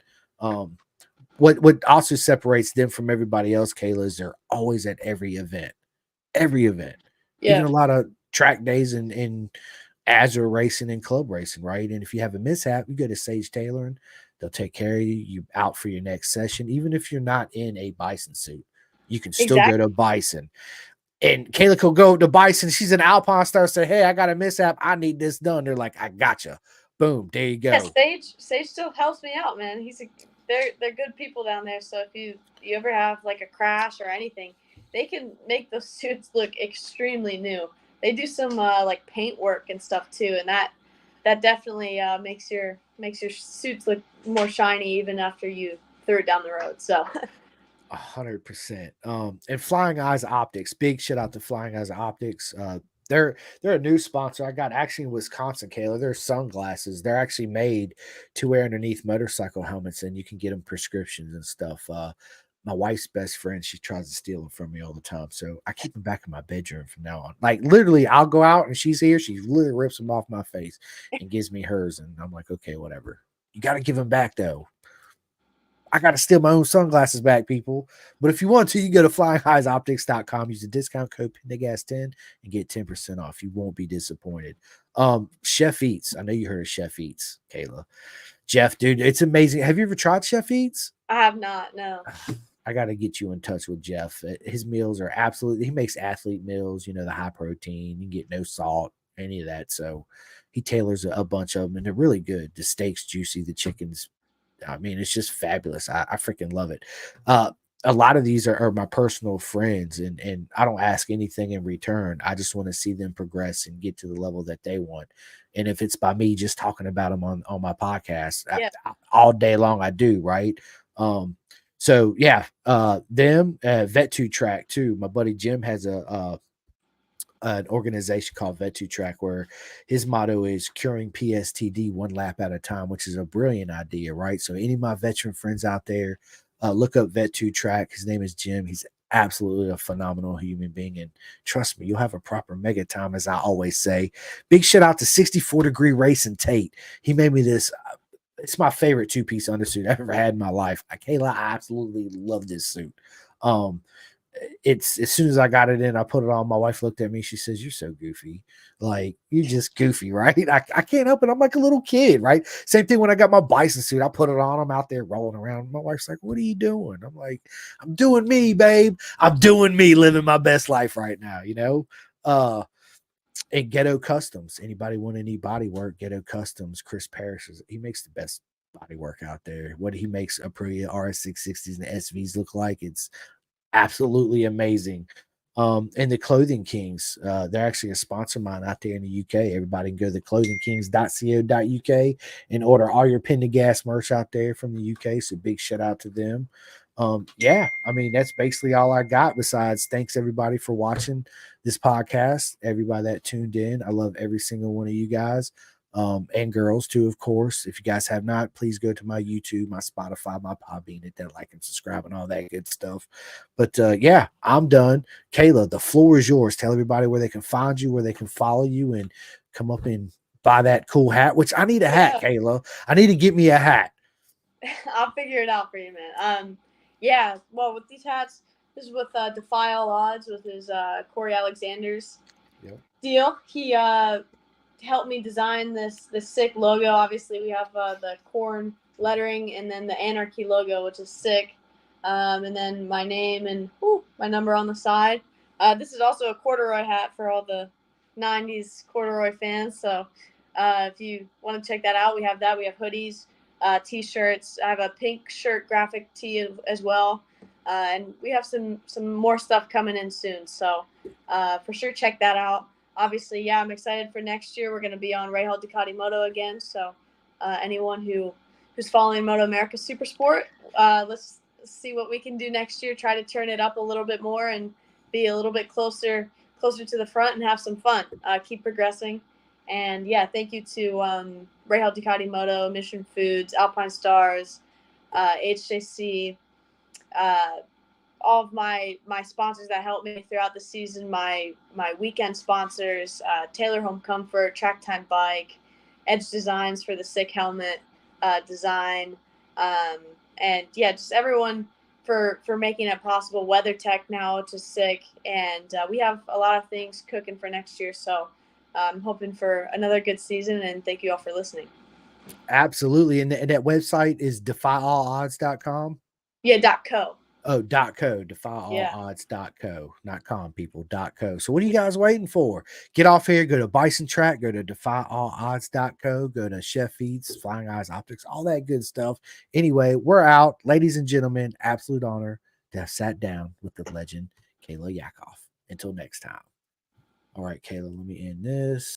what also separates them from everybody else, Kayla, is they're always at every event, even Yeah, a lot of track days and Azure racing and club racing, right? And if you have a mishap, you go to Sage Taylor and they'll take care of you. You out for your next session, even if you're not in a Bison suit, you can still go exactly. to Bison. And Kayla could go to Bison. She's an Alpine star. Say, hey, I got a mishap. I need this done. They're like, I gotcha. Boom. There you Yeah, go. Sage still helps me out, man. They're good people down there. So if you ever have like a crash or anything, they can make those suits look extremely new. They do some like paint work and stuff too, and that definitely makes your suits look more shiny even after you threw it down the road. So 100%. And Flying Eyes Optics, big shout out to Flying Eyes Optics. They're a new sponsor. I got actually in Wisconsin, Kayla. They're sunglasses. They're actually made to wear underneath motorcycle helmets, and you can get them prescriptions and stuff. My wife's best friend, she tries to steal them from me all the time. So I keep them back in my bedroom from now on. Like literally, I'll go out and she's here. She literally rips them off my face and gives me hers. And I'm like, okay, whatever. You got to give them back though. I got to steal my own sunglasses back, people. But if you want to, you go to flyinghighsoptics.com, use the discount code PINDAGAS10 and get 10% off. You won't be disappointed. Chef Eats. I know you heard of Chef Eats, Kayla. Jeff, dude, it's amazing. Have you ever tried Chef Eats? I have not. No. I got to get you in touch with Jeff. His meals are absolutely, he makes athlete meals, the high protein, you get no salt, any of that. So he tailors a bunch of them and they're really good. The steak's juicy, the chicken's, I mean, it's just fabulous. I freaking love it. A lot of these are my personal friends, and I don't ask anything in return. I just want to see them progress and get to the level that they want. And if it's by me just talking about them on my podcast Yeah. all day long, I do, right? So yeah, them Vet2 Track too. My buddy Jim has an organization called Vet2 Track where his motto is curing PSTD one lap at a time, which is a brilliant idea, right? So any of my veteran friends out there, look up Vet2 Track. His name is Jim. He's absolutely a phenomenal human being. And trust me, you'll have a proper mega time, as I always say. Big shout out to 64 Degree Racing Tate. He made me this. It's my favorite two-piece undersuit I've ever had in my life. Kayla, I absolutely love this suit. It's as soon as I got it in, I put it on. My wife looked at me. She says, "You're so goofy. Like you're just goofy, right?" I can't help it. I'm like a little kid, right? Same thing when I got my Bison suit. I put it on. I'm out there rolling around. My wife's like, "What are you doing?" I'm like, "I'm doing me, babe. I'm doing me, living my best life right now." And Ghetto Customs. Anybody want any body work? Ghetto Customs. Chris Parrish he makes the best body work out there. What he makes Aprilia RS660s and SVs look like, it's absolutely amazing. And the Clothing Kings, they're actually a sponsor of mine out there in the UK. Everybody can go to clothingkings.co.uk and order all your Pendergast merch out there from the UK. So big shout out to them. Yeah, I mean, that's basically all I got. Besides, thanks everybody for watching this podcast, everybody that tuned in. I love every single one of you guys. And girls too, of course. If you guys have not, please go to my YouTube, my Spotify, my Podbean, hit that like and subscribe and all that good stuff. But yeah, I'm done. Kayla, the floor is yours. Tell everybody where they can find you, where they can follow you, and come up and buy that cool hat. Which I need a hat, Kayla. I need to get me a hat. I'll figure it out for you, man. Yeah. Well, with these hats, this is with Defy All Odds with his Corey Alexander's deal. He helped me design this sick logo. Obviously, we have the corn lettering and then the anarchy logo, which is sick. And then my name and my number on the side. This is also a corduroy hat for all the 90s corduroy fans. So if you want to check that out, we have that. We have hoodies, t-shirts. I have a pink shirt graphic tee as well. And we have some more stuff coming in soon. So for sure, check that out. Obviously, yeah, I'm excited for next year. We're going to be on Rahal Ducati Moto again. So anyone who's following Moto America Super Sport, let's see what we can do next year. Try to turn it up a little bit more and be a little bit closer to the front and have some fun. Keep progressing. And yeah, thank you to Rahal Ducati Moto, Mission Foods, Alpine Stars, HJC, all of my sponsors that helped me throughout the season, my weekend sponsors, Taylor Home Comfort, Track Time Bike, Edge Designs for the sick helmet design, And yeah, just everyone for making it possible. WeatherTech now, which is sick, and we have a lot of things cooking for next year. So I'm hoping for another good season, and thank you all for listening. Absolutely. And that website is defyalodds.com. Yeah, .co. Oh, .co, defyalodds.co, not com, people, .co. So what are you guys waiting for? Get off here, go to Bison Track, go to defyalodds.co, go to Chef Feeds, Flying Eyes Optics, all that good stuff. Anyway, we're out. Ladies and gentlemen, absolute honor to have sat down with the legend, Kayla Yaakov. Until next time. All right, Kayla, let me end this.